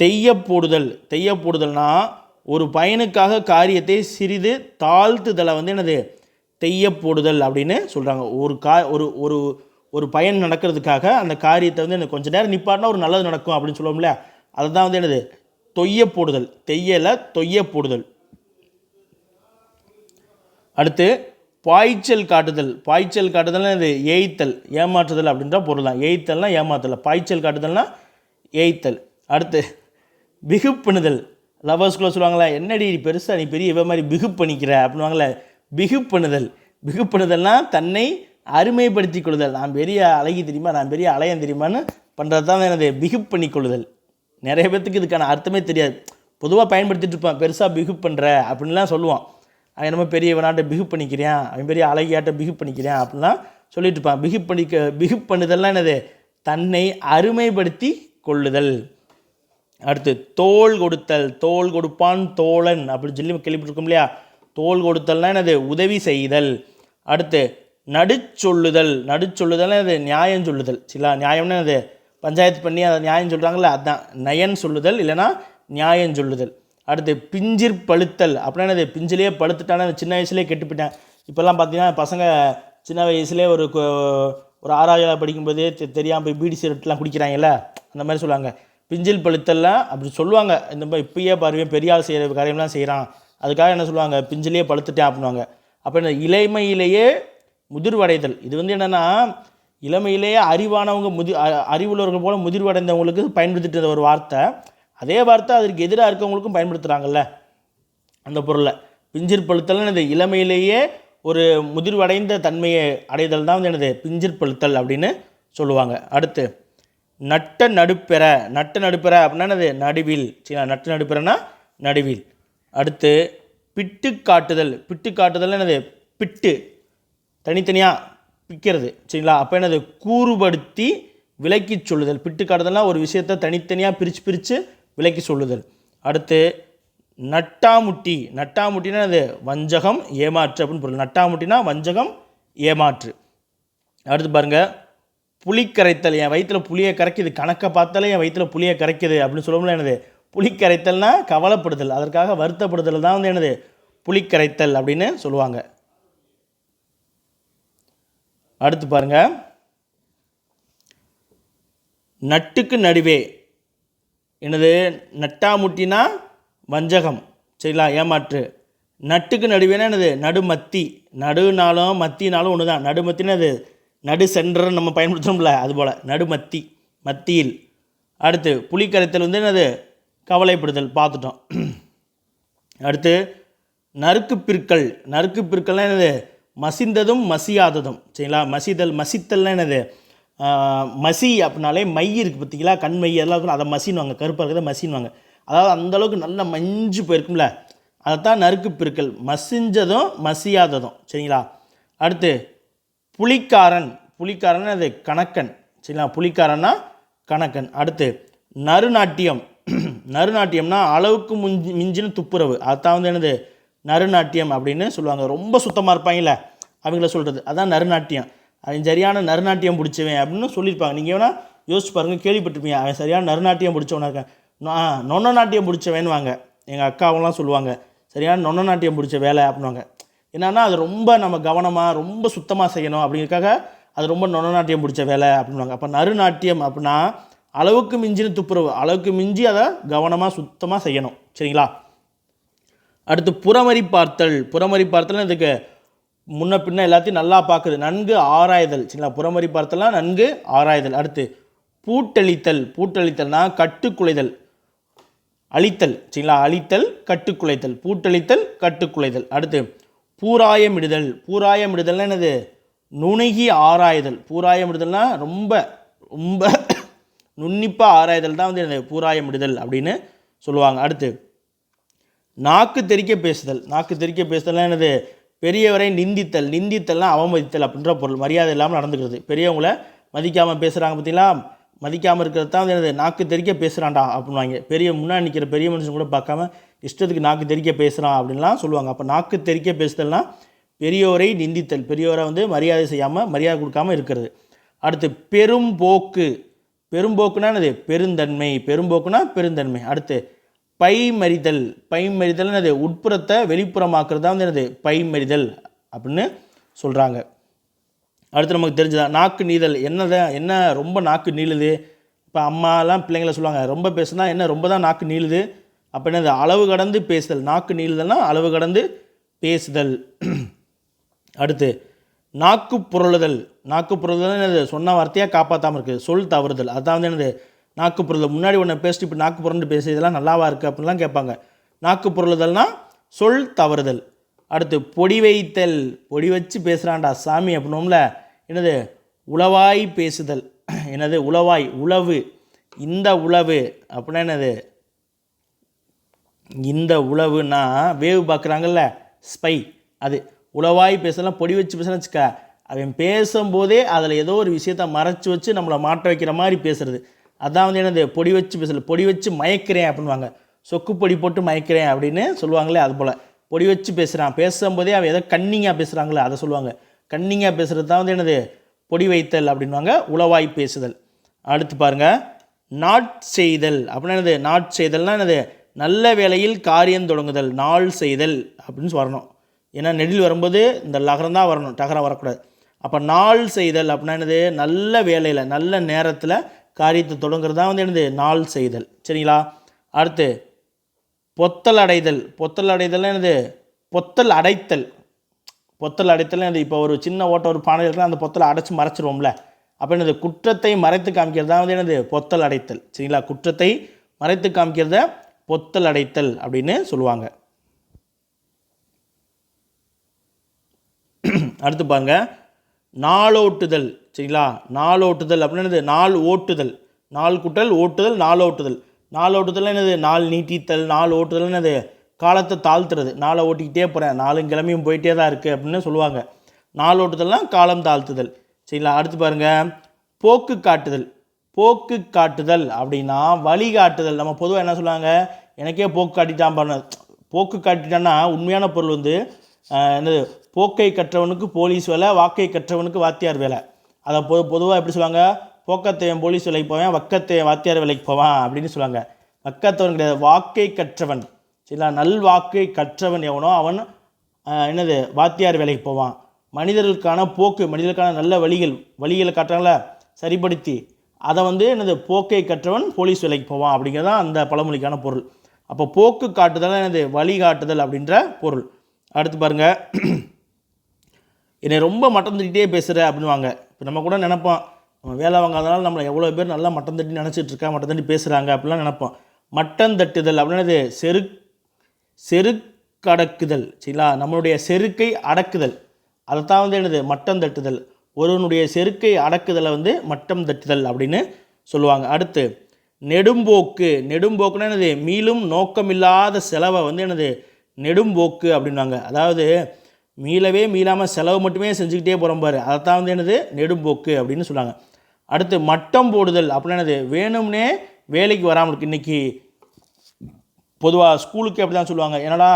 [SPEAKER 1] தெய்யப்போடுதல்னா ஒரு பயனுக்காக காரியத்தை சிறிது தாழ்த்துதலை வந்து என்னது தெய்யப்போடுதல் அப்படின்னு சொல்கிறாங்க. ஒரு பயன் நடக்கிறதுக்காக அந்த காரியத்தை வந்து எனக்கு கொஞ்சம் நேரம் நிப்பாட்டினா ஒரு நல்லது நடக்கும் அப்படின்னு சொல்லுவோம்ல, அதுதான் வந்து என்னது தொய்யப்போடுதல், தொய்யப்போடுதல். அடுத்து பாய்ச்சல் காட்டுதல்னா இது ஏய்த்தல், ஏமாற்றுதல் அப்படின்ற பொருள் தான். ஏய்த்தல்னா ஏமாற்றுதல், பாய்ச்சல் காட்டுதல்னா ஏய்த்தல். அடுத்து பிகுப்பணுதல். லவர்ஸ்குள்ளே சொல்லுவாங்களே, என்னடி பெருசாக நீ பெரிய இவ மாதிரி பிகு பண்ணிக்கிற அப்படின்வாங்களே, பிகுப்பணுதல்னா தன்னை அருமைப்படுத்தி கொள்ளுதல். நான் பெரிய அழகி தெரியுமா, நான் பெரிய அலையன் தெரியுமான்னு பண்ணுறது தான் எனது பிகு பண்ணி கொள்ளுதல். நிறைய பேர்த்துக்கு இதுக்கான அர்த்தமே தெரியாது. பொதுவாக பயன்படுத்திட்டு இருப்பான், பெருசாக பிகு பண்ணுற அப்படின்லாம் சொல்லுவான். அவன் என்னமோ பெரிய இவனாட்ட பிகு பண்ணிக்கிறேன், அவன் பெரிய அழகியாட்ட பிகு பண்ணிக்கிறேன் அப்படின்லாம் சொல்லிட்டு இருப்பான். பிகு பண்ணுதல்லாம் என்னது தன்னை அருமைப்படுத்தி கொள்ளுதல். அடுத்து தோள் கொடுப்பான் தோழன் அப்படின்னு சொல்லி கேள்விப்பட்டிருக்கோம் இல்லையா. தோள் கொடுத்தல்னா என்னது உதவி செய்தல். அடுத்து நடுச்சொல்லுதல் என்னது நியாயம் சொல்லுதல். சரிங்களா? நியாயம்னா அது பஞ்சாயத்து பண்ணி அதை நியாயம் சொல்கிறாங்களே, அதுதான் நயன் சொல்லுதல், இல்லைனா நியாயம் சொல்லுதல். அடுத்து பிஞ்சிற் பழுத்தல் அப்படின்னா என்னது பிஞ்சிலேயே பழுத்துட்டான சின்ன வயசுலேயே கெட்டு போயிட்டேன். இப்போல்லாம் பார்த்தீங்கன்னா பசங்க சின்ன வயசுலேயே ஒரு 6ஆவது படிக்கும்போதே தெரியாமல் போய் பீடி சிகரெட்லாம் குடிக்கிறாங்கல்ல, அந்த மாதிரி சொல்லுவாங்க. பிஞ்சில் பழுத்தல்லாம் அப்படி சொல்லுவாங்க. இந்த மாதிரி இப்பயே பாருவேன் பெரிய ஆள் செய்கிற காரியம்லாம் செய்கிறான், அதுக்காக என்ன சொல்லுவாங்க, பிஞ்சிலேயே பழுத்துட்டேன் அப்படின்வாங்க. அப்போ என்ன இளமையிலேயே முதிர்வடைதல். இது வந்து என்னென்னா இளமையிலேயே அறிவானவங்க அறிவுள்ளவர்கள் போல் முதிர்வடைந்தவங்களுக்கு பயன்படுத்திட்டு ஒரு வார்த்தை. அதே வார்த்தை அதற்கு எதிராக இருக்கவங்களுக்கும் பயன்படுத்துகிறாங்கல்ல அந்த பொருளை. பிஞ்சிற் பழுத்தல் என்னது இளமையிலேயே ஒரு முதிர்வடைந்த தன்மையை அடைதல் தான் வந்து என்னது பிஞ்சிற் பழுத்தல் அப்படின்னு சொல்லுவாங்க. அடுத்து நட்ட நடுப்பெற அப்படின்னா என்னது நடுவில். சரிங்களா? நட்ட நடுப்பெறனா நடுவில். அடுத்து பிட்டு காட்டுதல் என்னது பிட்டு தனித்தனியாக பிக்கிறது. சரிங்களா? அப்போ என்னது கூறுபடுத்தி விலக்கி சொல்லுதல். பிட்டு காட்டுதல்னா ஒரு விஷயத்தை தனித்தனியாக பிரித்து விலக்கி சொல்லுதல். அடுத்து நட்டாமுட்டினா அது வஞ்சகம் ஏமாற்று அப்படின்னு பொருள். நட்டாமுட்டினா வஞ்சகம் ஏமாற்று. அடுத்து பாருங்கள் புளிக்கரைத்தல். என் வயிற்றில் புளியை கரைக்குது, கணக்கை பார்த்தாலே என் வயிற்றில் புளியை கரைக்குது அப்படின்னு சொல்லுவோம்ல, என்னது புளிக்கரைத்தல்னா கவலைப்படுதல், அதற்காக வருத்தப்படுதல் தான் வந்து என்னது புளிக்கரைத்தல் அப்படின்னு சொல்லுவாங்க. அடுத்து பாருங்கள் நட்டுக்கு நடுவே என்னது நட்டாமுட்டினா வஞ்சகம். சரிங்களா? ஏமாற்று. நட்டுக்கு நடுவேனா என்னது நடுமத்தி. நடுனாலும் மத்தினாலும் ஒன்று தான். நடுமத்தினா அது நடு சென்டர்னு நம்ம பயன்படுத்துகிறோம்ல, அதுபோல் நடுமத்தி, மத்தியில். அடுத்து புலிக்கரைத்தல் வந்து என்னது கவலைப்படுதல், பார்த்துட்டோம். அடுத்து நறுக்கு பிற்கள்னால் என்னது மசிந்ததும் மசியாததும். சரிங்களா? மசித்தல்னா என்னது மசி அப்படின்னாலே மை இருக்குது பார்த்தீங்களா, கண் மை அதெல்லாம் இருக்கும், அதை மசின்வாங்க, கருப்பாக இருக்கிறத மசின்வாங்க. அதாவது அந்தளவுக்கு நல்லா மஞ்சு போயிருக்கும்ல, அதைத்தான் நறுக்கு பிற்கள், மசிஞ்சதும் மசியாததும். சரிங்களா? அடுத்து புலிக்காரன் அது கணக்கன். சரிங்களா? புலிக்காரன்னா கணக்கன். அடுத்து நறுநாட்டியம்னா அளவுக்கு மிஞ்சின துப்புரவு, அதுதான் வந்து என்னது நறுநாட்டியம் அப்படின்னு சொல்லுவாங்க. ரொம்ப சுத்தமாக இருப்பாங்கல்ல அவங்கள சொல்கிறது, அதான் நறுநாட்டியம். அவன் சரியான நறுநாட்டியம் பிடிச்சவன் அப்படின்னு சொல்லியிருப்பாங்க. நீங்கள் வேணால் யோசிச்சு பாருங்கள், கேள்விப்பட்டிருப்பீங்க. அவன் சரியான நறுநாட்டியம் பிடிச்சவனா இருக்கேன், நொன்ன நாட்டியம் பிடிச்சவன்னு வாங்க. எங்கள் அக்காவெல்லாம் சொல்லுவாங்க, சரியான நொன்ன நாட்டியம் பிடிச்ச வேலை அப்படின்வாங்க. என்னன்னா அது ரொம்ப நம்ம கவனமாக ரொம்ப சுத்தமாக செய்யணும் அப்படிங்கிறதுக்காக அது ரொம்ப நொன்ன நாட்டியம் பிடிச்ச வேலை அப்படின்வாங்க. அப்போ நறுநாட்டியம் அப்படின்னா அளவுக்கு மிஞ்சின துப்புரவு, அளவுக்கு மிஞ்சி அதை கவனமாக சுத்தமாக செய்யணும். சரிங்களா? அடுத்து புறமறி பார்த்தல். புறமறி பார்த்தல் இதுக்கு முன்ன பின்ன எல்லாத்தையும் நல்லா பார்க்குது, நன்கு ஆராய்தல். சரிங்களா? புறமறி பார்த்தல்லாம் நன்கு ஆராய்தல். அடுத்து பூட்டளித்தல். பூட்டளித்தல்னா கட்டுக்குலைதல், அழித்தல். சரிங்களா? அழித்தல், கட்டுக்குலைத்தல். பூட்டளித்தல், கட்டுக்குலைதல். அடுத்து பூராயமிடுதல். பூராயமிடுதல்னா என்னது? நுணுகி ஆராய்தல். பூராயமிடுதல்னா ரொம்ப ரொம்ப நுண்ணிப்பாக ஆராய்தல் தான் வந்து என்னது பூராயமிடுதல் அப்படின்னு சொல்லுவாங்க. அடுத்து நாக்கு தெறிக்க பேசுதல். நாக்கு தெறிக்க பேசுதல்னா என்னது? பெரியவரை நிந்தித்தல். நிந்தித்தல்னா அவமதித்தல் அப்படின்ற பொருள். மரியாதை இல்லாமல் நடந்துக்கிறது. பெரியவங்களை மதிக்காமல் பேசுகிறாங்க பார்த்தீங்களா? மதிக்காமல் இருக்கிறது தான் வந்து என்னது? நாக்கு தெறிக்க பேசுகிறான்டா அப்படின்வாங்க. பெரிய முன்னாடி நிற்கிற பெரிய மனுஷன் கூட பார்க்காம இஷ்டத்துக்கு நாக்கு தெறிக்க பேசுகிறான் அப்படின்லாம் சொல்லுவாங்க. அப்போ நாக்கு தெறிக்க பேசுதல்னா பெரியோரை நிந்தித்தல், பெரியோரை வந்து மரியாதை செய்யாமல், மரியாதை கொடுக்காமல் இருக்கிறது. அடுத்து பெரும்போக்கு. பெரும்போக்குனா என்னது? பெருந்தன்மை. பெரும்போக்குனா பெருந்தன்மை. அடுத்து பைமறிதல். பைமறிதல் என்னது? உட்புறத்தை வெளிப்புறமாக்குறது தான் வந்து என்னது? பைமறிதல் அப்படின்னு சொல்கிறாங்க. அடுத்து நமக்கு தெரிஞ்சுதான் நாக்கு நீதல். என்ன ரொம்ப நாக்கு நீளுது? இப்போ அம்மாலாம் பிள்ளைங்களை சொல்லுவாங்க, ரொம்ப பேசுனா என்ன ரொம்ப தான் நாக்கு நீளுது. அப்போ என்னது? அளவு கடந்து பேசுதல். நாக்கு நீளுதல்னா அளவு கடந்து பேசுதல். அடுத்து நாக்கு புரளுதல். நாக்கு புரளுதல் என்னது? சொன்ன வார்த்தையாக காப்பாற்றாமல் இருக்குது, சொல் தவறுதல். அதுதான் வந்து என்னது? நாக்கு புரளுதல். முன்னாடி ஒன்று பேசிட்டு இப்போ நாக்கு புரண்டு பேச இதெல்லாம் நல்லாவா இருக்குது அப்படின்லாம் கேட்பாங்க. நாக்கு புரளுதல்னா சொல் தவறுதல். அடுத்து பொடி வைத்தல். பொடி வச்சு பேசுகிறான்டா சாமி அப்படின்னோம்ல, என்னது? உளவாய் பேசுதல். என்னது? உளவாய், உளவு. இந்த உளவு அப்படின்னா என்னது? இந்த உளவுன்னா வேவு பார்க்குறாங்கல்ல, ஸ்பை. அது உளவாய் பேசலாம். பொடி வச்சு பேசலாம் வச்சுக்க, அவன் பேசும்போதே அதில் ஏதோ ஒரு விஷயத்தை மறைச்சி வச்சு நம்மளை மாட்ட வைக்கிற மாதிரி பேசுறது. அதான் வந்து என்னது? பொடி வச்சு பேசல. பொடி வச்சு மயக்கிறேன் அப்படின்வாங்க. சொக்கு பொடி போட்டு மயக்கிறேன் அப்படின்னு சொல்லுவாங்களே, அது போல் பொடி வச்சு பேசுகிறான். பேசும்போதே அவன் ஏதோ கன்னிங்காக பேசுகிறாங்களே அதை சொல்லுவாங்க. கன்னிங்காக பேசுகிறது தான் வந்து என்னது? பொடி வைத்தல் அப்படின்வாங்க, உளவாய் பேசுதல். அடுத்து பாருங்கள், நாட் செய்தல் அப்படின்னா என்னது? நாட் செய்தல்னா என்னது? நல்ல வேளையில் காரியம் தொடங்குதல். நாள் செய்தல் அப்படின்னு வரணும். ஏன்னா நெடில் வரும்போது இந்த லகரம் தான் வரணும், டகரம் வரக்கூடாது. அப்போ நாள் செய்தல் அப்படின்னா என்னது? நல்ல வேலையில், நல்ல நேரத்தில் காரியத்தை தொடங்குறது தான் வந்து என்னது? நாள் செய்தல். சரிங்களா? அடுத்து பொத்தல் அடைதல். பொத்தல் அடைதல் என்னது? பொத்தல் அடைத்தல். பொத்தல் அடைத்தல் என்னது? இப்போ ஒரு சின்ன ஓட்டை ஒரு பானை இருக்குன்னா அந்த பொத்தலை அடைச்சி மறைச்சிருவோம்ல, அப்போ என்னது? குற்றத்தை மறைத்து காமிக்கிறது தான் வந்து என்னது? பொத்தல் அடைத்தல். சரிங்களா? குற்றத்தை மறைத்து காமிக்கிறத பொத்தல் அடைத்தல் அப்படின்னு சொல்லுவாங்க. அடுத்து பாருங்க, நாளோட்டுதல். சரிங்களா? நாளோட்டுதல் அப்படின்னது? நாள் ஓட்டுதல். நாள் கூட்டல் ஓட்டுதல், நாளோட்டுதல். நாளோட்டுதல் என்னது? நாள் நீட்டித்தல். நாள் ஓட்டுதல் என்னது? காலத்தை தாழ்த்துறது. நாளை ஓட்டிக்கிட்டே போகிறேன், நாளும் கிழமையும் போயிட்டே தான் இருக்குது அப்படின்னு சொல்லுவாங்க. நாள் ஓட்டுதல்னால் காலம் தாழ்த்துதல். சரிங்களா? அடுத்து பாருங்கள், போக்கு காட்டுதல். போக்கு காட்டுதல் அப்படின்னா வழிகாட்டுதல். நம்ம பொதுவாக என்ன சொல்லுவாங்க? எனக்கே போக்கு காட்டிட்டான் பண்ண. போக்கு காட்டிட்டான்னா உண்மையான பொருள் வந்து என்னது? போக்கை கற்றவனுக்கு போலீஸ் வேலை, வாக்கை கற்றவனுக்கு வாத்தியார் வேலை. அதை பொதுவாக எப்படி சொல்லுவாங்க? போக்கத்தையன் போலீஸ் வேலைக்கு போவேன், வக்கத்தையன் வாத்தியார் வேலைக்கு போவான் அப்படின்னு சொல்லுவாங்க. வக்கத்தவன் கிடையாது, வாக்கை கற்றவன். சரிங்களா? நல் வாக்கை கற்றவன் எவனோ அவன் என்னது? வாத்தியார் வேலைக்கு போவான். மனிதர்களுக்கான போக்கு, மனிதர்களுக்கான நல்ல வழிகளை காட்டுறாங்கள சரிப்படுத்தி, அதை வந்து என்னது? போக்கை கற்றவன் போலீஸ் வேலைக்கு போவான் அப்படிங்கிறதான் அந்த பழமொழிக்கான பொருள். அப்போ போக்கு காட்டுதல் என்னது? வழிகாட்டுதல் அப்படின்ற பொருள். அடுத்து பாருங்கள், என்னை ரொம்ப மட்டம் தட்டிகிட்டே பேசுகிற அப்படின்வாங்க. இப்போ நம்ம கூட நினைப்போம், நம்ம வேலை வாங்காதனால நம்மளை எவ்வளோ பேர் நல்லா மட்டம் தட்டி நினச்சிட்டு இருக்கா, மட்டம் தட்டி பேசுகிறாங்க அப்படிலாம் நினைப்போம். மட்டம் தட்டுதல் அப்படின்னது செருக்கடக்குதல். சரிங்களா? நம்மளுடைய செருக்கை அடக்குதல், அதைத்தான் வந்து என்னது? மட்டம் தட்டுதல். ஒருவனுடைய செருக்கை அடக்குதலை வந்து மட்டம் தட்டுதல் அப்படின்னு சொல்லுவாங்க. அடுத்து நெடும்போக்கு. நெடும்போக்குன்னா என்னது? மீளும் நோக்கமில்லாத செலவை வந்து என்னது? நெடும்போக்கு அப்படின்வாங்க. அதாவது மீளாமல் செலவு மட்டுமே செஞ்சுக்கிட்டே போகிறோம் பாரு, அதைத்தான் வந்து என்னது? நெடும்போக்கு அப்படின்னு சொல்லுவாங்க. அடுத்து மட்டம் போடுதல் அப்படின்னா என்னது? வேணும்னே வேலைக்கு வராமல் இருக்கு. இன்றைக்கி பொதுவாக ஸ்கூலுக்கு அப்படி தான் சொல்லுவாங்க, என்னடா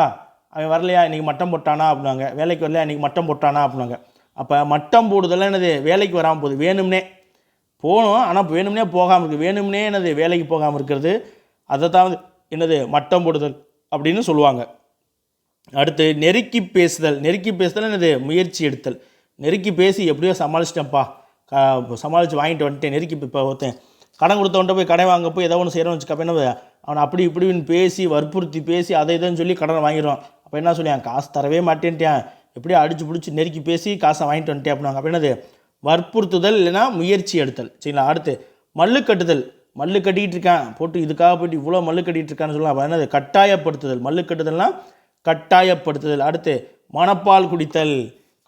[SPEAKER 1] அவன் வரலையா இன்றைக்கி மட்டம் போட்டானா அப்படின்னாங்க, வேலைக்கு வரலையா இன்றைக்கி மட்டம் போட்டானா அப்படின்னாங்க. அப்போ மட்டம் போடுதெல்லாம் என்னது? வேலைக்கு வராமல் போகுது, வேணும்னே போகணும் ஆனால் வேணும்னே போகாமல் இருக்குது, வேணும்னே என்னது? வேலைக்கு போகாமல் இருக்கிறது, அதை தான் வந்து என்னது? மட்டம் போடுதல் அப்படின்னு சொல்லுவாங்க. அடுத்து நெருக்கி பேசுதல். நெருக்கி பேசுதல் என்னது? முயற்சி எடுத்தல். நெருக்கி பேசி எப்படியோ சமாளிச்சிட்டேன்ப்பா, சமாளித்து வாங்கிட்டு வந்துட்டேன். நெருக்கி இப்போ ஒருத்தன் கடன் கொடுத்தவன்ட்ட போய் கடை வாங்க போய் ஏதோ ஒன்று செய்கிறோன்னு வச்சுக்க. அப்போ என்ன அவனை அப்படி இப்படின்னு பேசி வற்புறுத்தி பேசி அதை இதுன்னு சொல்லி கடனை வாங்கிடுவான். அப்போ என்ன சொல்லியான், காசு தரவே மாட்டேன்ட்டியான், எப்படியோ அடிச்சு பிடிச்சி நெருக்கி பேசி காசை வாங்கிட்டு வந்துட்டேன் அப்படின்னாங்க. அப்போ என்னது, வற்புறுத்துதல் இல்லைன்னா முயற்சி எடுத்தல். சரிங்களா. அடுத்து மல்லு கட்டுதல். மல்லு கட்டிக்கிட்டு இருக்கான் போட்டு, இதுக்காக போய்ட்டு இவ்வளோ மல்லு கட்டிகிட்டு இருக்கான்னு சொல்லலாம். அப்போ என்னது, கட்டாயப்படுத்துதல். மல்லு கட்டுதல்னால் கட்டாயப்படுத்துதல். அடுத்து மணப்பால் குடித்தல்.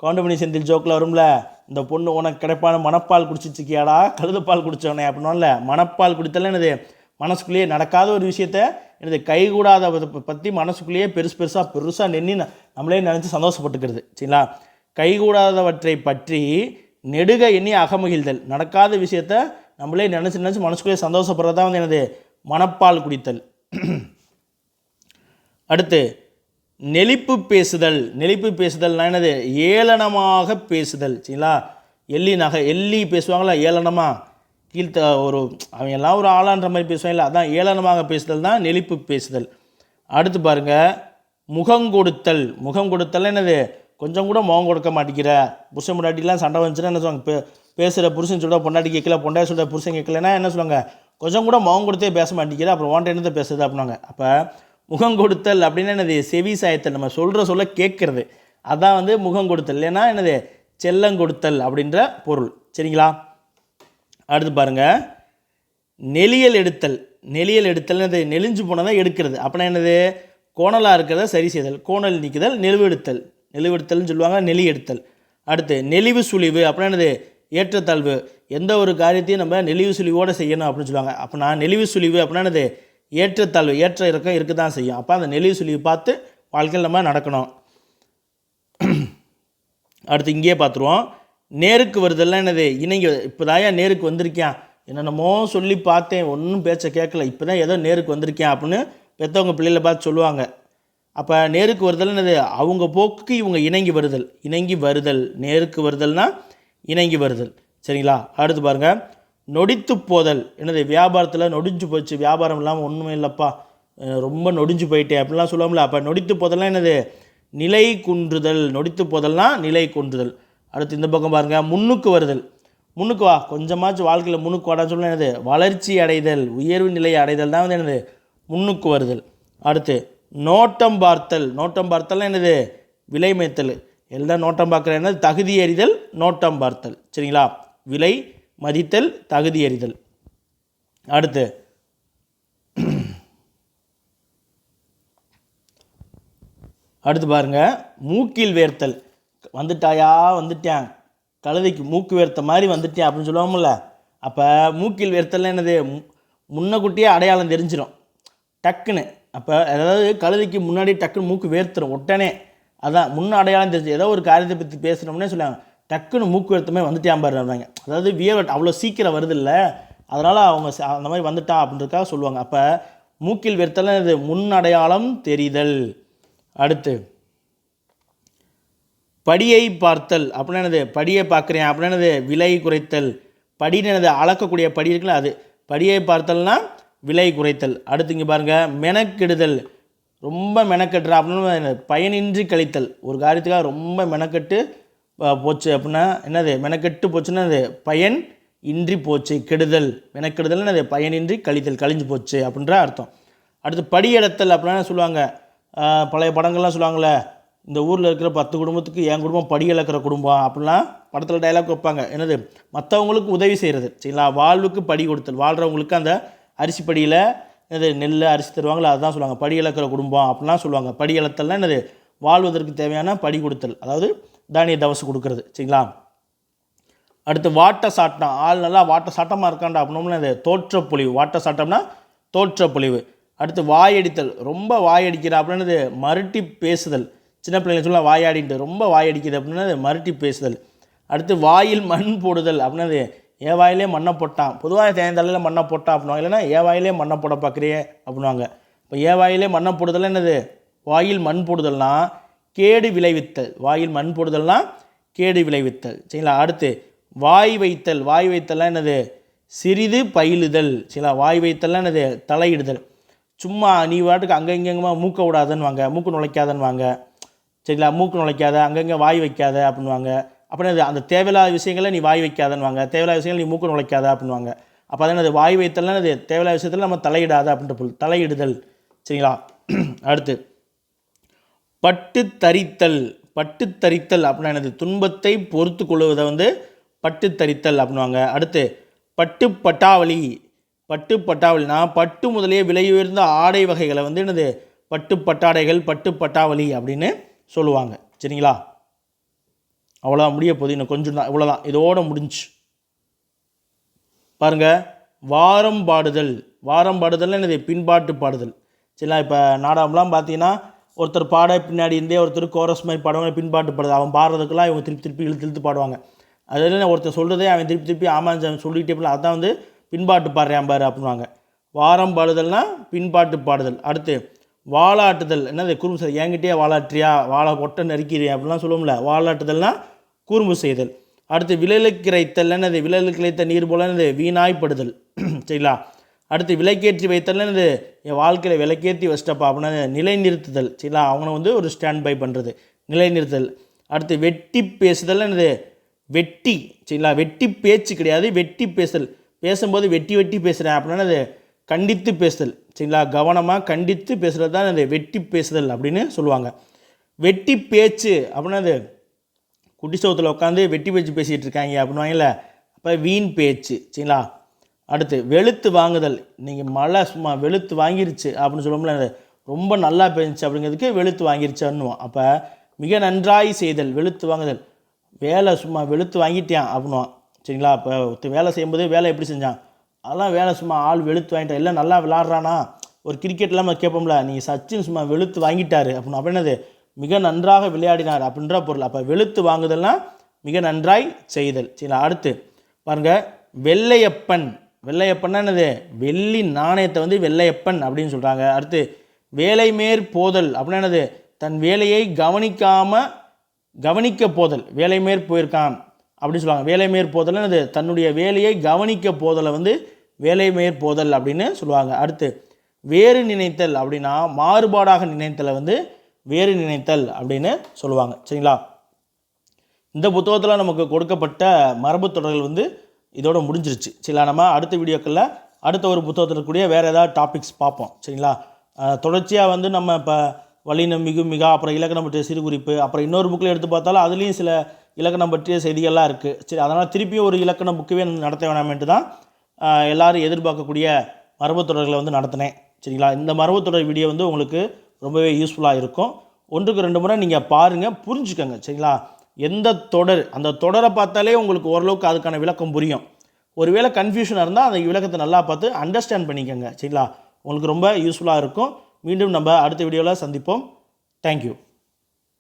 [SPEAKER 1] கவுண்டமணி செந்தில் ஜோக்கில் வரும்ல, இந்த பொண்ணு உனக்கு கிடைப்பான மணப்பால் குடிச்சிட்ருக்கியாடா, கழுதுப்பால் குடித்தவனே அப்படின்னால, மணப்பால் குடித்தல் என்னது, மனசுக்குள்ளேயே நடக்காத ஒரு விஷயத்த எனது கைகூடாத பற்றி மனசுக்குள்ளேயே பெருசாக நெண்ணி நம்மளே நினச்சி சந்தோஷப்பட்டுக்கிறது. சரிங்களா. கைகூடாதவற்றை பற்றி நெடுக எண்ணி அகமகிழ்தல். நடக்காத விஷயத்த நம்மளே நினச்சி மனசுக்குள்ளேயே சந்தோஷப்படுறதா வந்து எனது மனப்பால் குடித்தல். அடுத்து நெளிப்பு பேசுதல். நெளிப்பு பேசுதல்னா என்னது, ஏளனமாக பேசுதல். சரிங்களா. எள்ளி பேசுவாங்களா ஏளனமாக, ஒரு அவங்க எல்லாம் ஒரு ஆளான்ற மாதிரி பேசுவாங்கல்ல, அதான் ஏளனமாக பேசுதல் தான் நெளிப்பு பேசுதல். அடுத்து பாருங்கள், முகம் கொடுத்தல். முகம் கொடுத்தல் என்னது, கொஞ்சம் கூட முகம் கொடுக்க மாட்டேங்கிற, புருஷன் பொண்டாட்டிலாம் சண்டை வந்துச்சுன்னா என்ன சொல்லுவாங்க, பேசுகிற புருஷன் சொல்ல பொண்டாட்டி கேட்கல, பொண்டாட்டி சொல்கிற புருஷன் கேட்கலன்னா என்ன சொல்லுவாங்க, கொஞ்சம் கூட முகம் கொடுத்தே பேச மாட்டேங்கிற, அப்புறம் ஓன்ட்ட என்னத்தை பேசுறது அப்படின்னாங்க. அப்போ முகம் கொடுத்தல் அப்படின்னா என்னது, செவி சாயத்தல், நம்ம சொல்ல கேட்கறது, அதான் வந்து முகம் கொடுத்தல். இல்லைன்னா என்னது, செல்லம் கொடுத்தல் அப்படின்ற பொருள். சரிங்களா. அடுத்து பாருங்கள், நெளியல் எடுத்தல். நெளியல் எடுத்தல் என்னது, நெளிஞ்சு போனதான் எடுக்கிறது. அப்படின்னா என்னது, கோணலாக இருக்கிறத சரி செய்தல், கோணல் நீக்குதல், நெளிவெடுத்தல். நெளிவெடுத்தல்னு சொல்லுவாங்க, நெளி எடுத்தல். அடுத்து நெளிவு சுழிவு. அப்படின்னா என்னது, ஏற்றத்தாழ்வு. எந்த ஒரு காரியத்தையும் நம்ம நெளிவு சுழிவோடு செய்யணும் அப்படின்னு சொல்லுவாங்க. அப்போ நான் நெளிவு சுழிவு அப்படின்னா என்னது, ஏற்றத்தாழ்வு, ஏற்ற இறக்கம் இருக்க தான் செய்யும். அப்போ அந்த நெளிவு சுழிவு பார்த்து வாழ்க்கையில் நம்ம நடக்கணும். அடுத்து இங்கேயே பார்த்துருவோம். நேருக்கு வருதெல்லாம் என்னது, இணைங்க. இப்போ தாயா நேருக்கு வந்திருக்கேன், என்னென்னமோ சொல்லி பார்த்தேன், ஒன்றும் பேச்சை கேட்கல, இப்போ தான் ஏதோ நேருக்கு வந்திருக்கேன் அப்படின்னு பெற்றவங்க பிள்ளைகளை பார்த்து சொல்லுவாங்க. அப்போ நேருக்கு வருதல் என்னது, அவங்க போக்குக்கு இவங்க இணங்கி வருதல். இணங்கி வருதல், நேருக்கு வருதல்னால் இணங்கி வருதல். சரிங்களா. அடுத்து பாருங்கள், நொடித்து போதல். என்னது, வியாபாரத்தில் நொடிஞ்சு போச்சு, வியாபாரம் இல்லாமல் ஒன்றுமே இல்லைப்பா, ரொம்ப நொடிஞ்சு போயிட்டேன் அப்படின்லாம் சொல்லுவோம்ல. அப்போ நொடித்து போதல்லாம் என்னது, நிலை குன்றுதல். நொடித்து போதல்னால் நிலை குன்றுதல். அடுத்து இந்த பக்கம் பாருங்கள், முன்னுக்கு வருதல். முன்னுக்கு வா, கொஞ்சமாச்சும் வாழ்க்கையில் முன்னுக்கு வாடான்னு சொல்ல என்னது, வளர்ச்சி அடைதல், உயர்வு நிலையை அடைதல் தான் வந்து என்னது, முன்னுக்கு வருதல். அடுத்து நோட்டம் பார்த்தல். நோட்டம் பார்த்தல் என்னது, விலை மதித்தல். எல்லாம் நோட்டம் பார்க்குற என்னது, தகுதி அறிதல், நோட்டம் பார்த்தல். சரிங்களா. விலை மதித்தல், தகுதி அறிதல். அடுத்து பாருங்கள், மூக்கில் வேர்த்தல். வந்துட்டாயா, வந்துட்டேன், கழுதைக்கு மூக்கு வேர்த்த மாதிரி வந்துட்டேன் அப்படின்னு சொல்லுவோம்ல. அப்போ மூக்கில் வேர்த்தல் என்னது, முன்னக்குட்டியே அடையாளம் தெரிஞ்சிடும் டக்குன்னு. அப்போ அதாவது கழுதைக்கு முன்னாடி டக்குன்னு மூக்கு வேர்த்துடும் உடனே, அதான் முன்ன அடையாளம் தெரிஞ்சு. ஏதோ ஒரு காரியத்தை பற்றி பேசுகிறோம்னே சொல்லுவாங்க, டக்குன்னு மூக்கு வேர்த்தமே வந்துட்டான் பாருங்க. அதாவது வியர்வை அவ்வளோ சீக்கிரம் வருது இல்லை, அதனால் அவங்க அந்த மாதிரி வந்துட்டா அப்படின்றதுக்காக சொல்லுவாங்க. அப்போ மூக்கில் வேர்த்தல் இது முன் அடையாளம் தெரிதல். அடுத்து படியை பார்த்தல். அப்படின்னா என்னது, படியை பார்க்குறேன் அப்படின்னா என்னது, விலை குறைத்தல். படின்னு என்னது, அளக்கக்கூடிய படி இருக்குல்ல, அது படியை பார்த்தல்னா விலை குறைத்தல். அடுத்து இங்கே பாருங்கள், மெனக்கெடுதல். ரொம்ப மெனக்கெட்டுறா அப்படின்னு பயனின்றி கழித்தல். ஒரு காரியத்துக்காக ரொம்ப மெனக்கெட்டு போச்சு அப்படின்னா என்னது, மெனக்கெட்டு போச்சுன்னா அது பயன் இன்றி போச்சு, கெடுதல். மெனக்கெடுதல் என்னது, பயனின்றி கழித்தல், கழிஞ்சு போச்சு அப்படின்ற அர்த்தம். அடுத்து படியெடுத்தல் அப்படின்னா சொல்லுவாங்க, பழைய படங்கள்லாம் சொல்லுவாங்களே, இந்த ஊரில் இருக்கிற 10 குடும்பத்துக்கு என் குடும்பம் படி இழக்கிற குடும்பம் அப்படிலாம் படத்தில் டைலாக் வைப்பாங்க. என்னது, மற்றவங்களுக்கு உதவி செய்கிறது. சரிங்களா. வாழ்வுக்கு படி கொடுத்தல், வாழ்கிறவங்களுக்கு அந்த அரிசி படியில் என்னது, நெல் அரிசி தருவாங்களா, அதுதான் சொல்லுவாங்க படி இழக்கிற குடும்பம் அப்படிலாம் சொல்லுவாங்க. படி இழத்தல்னா என்னது, வாழ்வதற்கு தேவையான படி கொடுத்தல், அதாவது தானிய தவசு கொடுக்கறது. சரிங்களா. அடுத்து வாட்ட சாட்டம். ஆள் நல்லா வாட்ட சாட்டமாக இருக்காண்டா அப்படின்னா அது தோற்றப்பொழிவு. வாட்ட சாட்டம்னா தோற்றப்பொழிவு. அடுத்து வாயடித்தல். ரொம்ப வாயடிக்கிறா அப்படின்னது மறுட்டி பேசுதல். சின்ன பிள்ளைங்க சொல்லலாம் வாயாடின்ட்டு, ரொம்ப வாயடிக்குது அப்படின்னா மறுட்டி பேசுதல். அடுத்து வாயில் மண் போடுதல் அப்படின்னது என் வாயிலே மண்ணை போட்டான். பொதுவாக தேர்ந்தலையில் மண்ணை போட்டான் அப்படின்வாங்க, இல்லைன்னா என் வாயிலே மண்ணை போட பார்க்குறியே அப்படின்வாங்க. இப்போ என் வாயிலே மண்ணை போடுதல் என்னது, வாயில் மண் போடுதல்னா கேடு விளைவித்தல். வாயில் மண் போடுதல்னா கேடு விளைவித்தல். சரிங்களா. அடுத்து வாய் வைத்தல். வாய் வைத்தல்லாம் என்னது, சிறிது பயிலுதல். சரிங்களா. வாய் வைத்தல்லாம் என்னது, தலையிடுதல். சும்மா நீ வாட்டுக்கு அங்கே இங்கேங்கம்மா மூக்க விடாதன்னு வாங்க, மூக்கு நுழைக்காதன்னு வாங்க. சரிங்களா. மூக்கு நுழைக்காத, அங்கங்கே வாய் வைக்காத அப்படின்வாங்க. அப்படின்னா அந்த தேவையில்லாத விஷயங்களை நீ வாய் வைக்காதன்னு வாங்க, தேவையில்லாத விஷயங்கள் நீ மூக்கு நுழைக்காத அப்படின்வாங்க. அப்போ அதான் அது வாய் வைத்தல்னா அது தேவையில்லாத விஷயத்தில் நம்ம தலையிடாத அப்படின்ற பொருள், தலையிடுதல். சரிங்களா? அடுத்து பட்டு தரித்தல். பட்டு தரித்தல் அப்படின்னா என்னது? துன்பத்தை பொறுத்து கொள்வதை வந்து பட்டு தரித்தல் அப்படின்வாங்க. அடுத்து பட்டு பட்டாவளி. பட்டு பட்டாவளினா பட்டு முதலிய விலை உயர்ந்த ஆடை வகைகளை வந்து என்னது? பட்டு பட்டாடைகள், பட்டு பட்டாவளி அப்படின்னு சொல்லுவாங்க. சரிங்களா? அவ்வளோதான், முடிய போகுது, இன்னும் கொஞ்சம் தான், இவ்வளோதான், இதோட முடிஞ்சு. பாருங்கள், வாரம் பாடுதல். வாரம் பாடுதல்னா என்னது? பின்பாட்டு பாடுதல். சரிங்களா? இப்போ நாடகம்லாம் பார்த்தீங்கன்னா ஒருத்தர் பாட பின்னாடி இருந்தே ஒருத்தர் கோரஸ் மாதிரி பாடுவாங்க, பின்பாட்டு பாடுதல். அவன் பாடுறதுக்கெல்லாம் இவங்க திருப்பி திருப்பி இழுத்து இழுத்து பாடுவாங்க. அதில் ஒருத்தர் சொல்கிறதே அவன் திருப்பி திருப்பி ஆமாம் சொல்லிகிட்டே போல, அதான் வந்து பின்பாட்டு பாடுறான் பாரு அப்படின்வாங்க. வாரம் பாடுதல்னா பின்பாட்டு பாடுதல். அடுத்து வாலாட்டுதல். என்னது? குறும்பு செய்தல். என்கிட்டயே வாலாட்டுறியா, வாழை ஒட்டை நறுக்கிறேன் அப்படிலாம் சொல்லுவோம்ல, வாலாட்டுதல்னா குறும்பு செய்தல். அடுத்து விழலுக்கிரைத்தல். என்னது? விழலுக்கிரைத்த நீர் போல என்னது? வீணாய்ப்படுதல். சரிங்களா? அடுத்து விலைக்கேற்றி வைத்தல். என்னது? என் வாழ்க்கையில் விலைக்கேற்றி வச்சிட்டப்பா அப்படின்னா நிலைநிறுத்துதல். சரிங்களா? அவனை வந்து ஒரு ஸ்டாண்ட் பை பண்ணுறது, நிலைநிறுத்தல். அடுத்து வெட்டி பேசுதல். என்னது? வெட்டி. சரிங்களா? வெட்டி பேச்சு கிடையாது, வெட்டி பேசுதல். பேசும்போது வெட்டி வெட்டி பேசுகிறேன் அப்படின்னா அது கண்டித்து பேசுதல். சரிங்களா? கவனமாக கண்டித்து பேசுகிறது தான் அது வெட்டி பேசுதல் அப்படின்னு சொல்லுவாங்க. வெட்டி பேச்சு அப்படின்னா அது குட்டி சவுத்தில் உட்காந்து வெட்டி பேச்சு பேசிகிட்டு இருக்காங்க அப்படின்வாங்கல்ல, அப்போ வீண் பேச்சு. சரிங்களா? அடுத்து வெளுத்து வாங்குதல். நீங்கள் மழை சும்மா வெளுத்து வாங்கிருச்சு அப்படின்னு சொல்லுவோம்ல, ரொம்ப நல்லா பெஞ்சிச்சு அப்படிங்கிறதுக்கு வெளுத்து வாங்கிருச்சுன்னுவோம். அப்போ மிக நன்றாய் செய்தல், வெளுத்து வாங்குதல். வேலை சும்மா வெளுத்து வாங்கிட்டான் அப்படின்வான். சரிங்களா? இப்போ வேலை செய்யும்போது வேலை எப்படி செஞ்சான், அதெல்லாம் வேலை சும்மா ஆள் வெளுத்து வாங்கிட்டான். எல்லாம் நல்லா விளாட்றானா, ஒரு கிரிக்கெட்லாம் நம்ம கேட்போம்ல, நீங்கள் சச்சின் சும்மா வெளுத்து வாங்கிட்டாரு அப்படின்னு. அப்படின்னது மிக நன்றாக விளையாடினார் அப்படின்ற பொருள். அப்போ வெளுத்து வாங்குதல்னால் மிக நன்றாய் செய்தல். சரிங்களா? அடுத்து பாருங்கள், வெள்ளையப்பன். வெள்ளையப்பன்னா என்னது? வெள்ளி நாணயத்தை வந்து வெள்ளையப்பன் அப்படின்னு சொல்கிறாங்க. அடுத்து வேலை மேற் போதல் அப்படின்னா என்னது? தன் வேலையை கவனிக்க போதல். வேலை மேற் போயிருக்கான் அப்படின்னு சொல்லுவாங்க. வேலை மேற் போதல் என்னது? தன்னுடைய வேலையை கவனிக்க போதலை வந்து வேலை மேற் போதல் அப்படின்னு சொல்லுவாங்க. அடுத்து வேறு நினைத்தல் அப்படின்னா மாறுபாடாக நினைத்தலை வந்து வேறு நினைத்தல் அப்படின்னு சொல்லுவாங்க. சரிங்களா? இந்த புத்தகத்தில் நமக்கு கொடுக்கப்பட்ட மரபு தொடர்கள் வந்து இதோட முடிஞ்சிருச்சு. சரிங்களா? நம்ம அடுத்த வீடியோக்களில் அடுத்த ஒரு புத்தகத்தில் இருக்கக்கூடிய வேறு ஏதாவது டாபிக்ஸ் பார்ப்போம். சரிங்களா? தொடர்ச்சியாக வந்து நம்ம இப்போ வல்லினம், மிகு, மிகா, அப்புறம் இலக்கணம் பற்றிய சிறுகுறிப்பு, அப்புறம் இன்னொரு புக்கில் எடுத்து பார்த்தாலும் அதுலேயும் சில இலக்கணம் பற்றிய செய்திகள்லாம் இருக்குது. சரி, அதனால் திருப்பியும் ஒரு இலக்கண புக்கவே நடத்த வேணாமேன்ட்டு தான் எல்லோரும் எதிர்பார்க்கக்கூடிய மரபு தொடர்களை வந்து நடத்தினேன். சரிங்களா? இந்த மரபு தொடர் வீடியோ வந்து உங்களுக்கு ரொம்பவே யூஸ்ஃபுல்லாக இருக்கும். 1க்கு 2 முறை நீங்கள் பாருங்கள், புரிஞ்சுக்கோங்க. சரிங்களா? எந்த தொடர், அந்த தொடரை பார்த்தாலே உங்களுக்கு ஓரளவுக்கு அதுக்கான விளக்கம் புரியும். ஒருவேளை கன்ஃபியூஷனாக இருந்தால் அந்த விளக்கத்தை நல்லா பார்த்து அண்டர்ஸ்டாண்ட் பண்ணிக்கோங்க. சரிங்களா? உங்களுக்கு ரொம்ப யூஸ்ஃபுல்லாக இருக்கும். மீண்டும் நம்ம அடுத்த வீடியோவில் சந்திப்போம். தேங்க்யூ.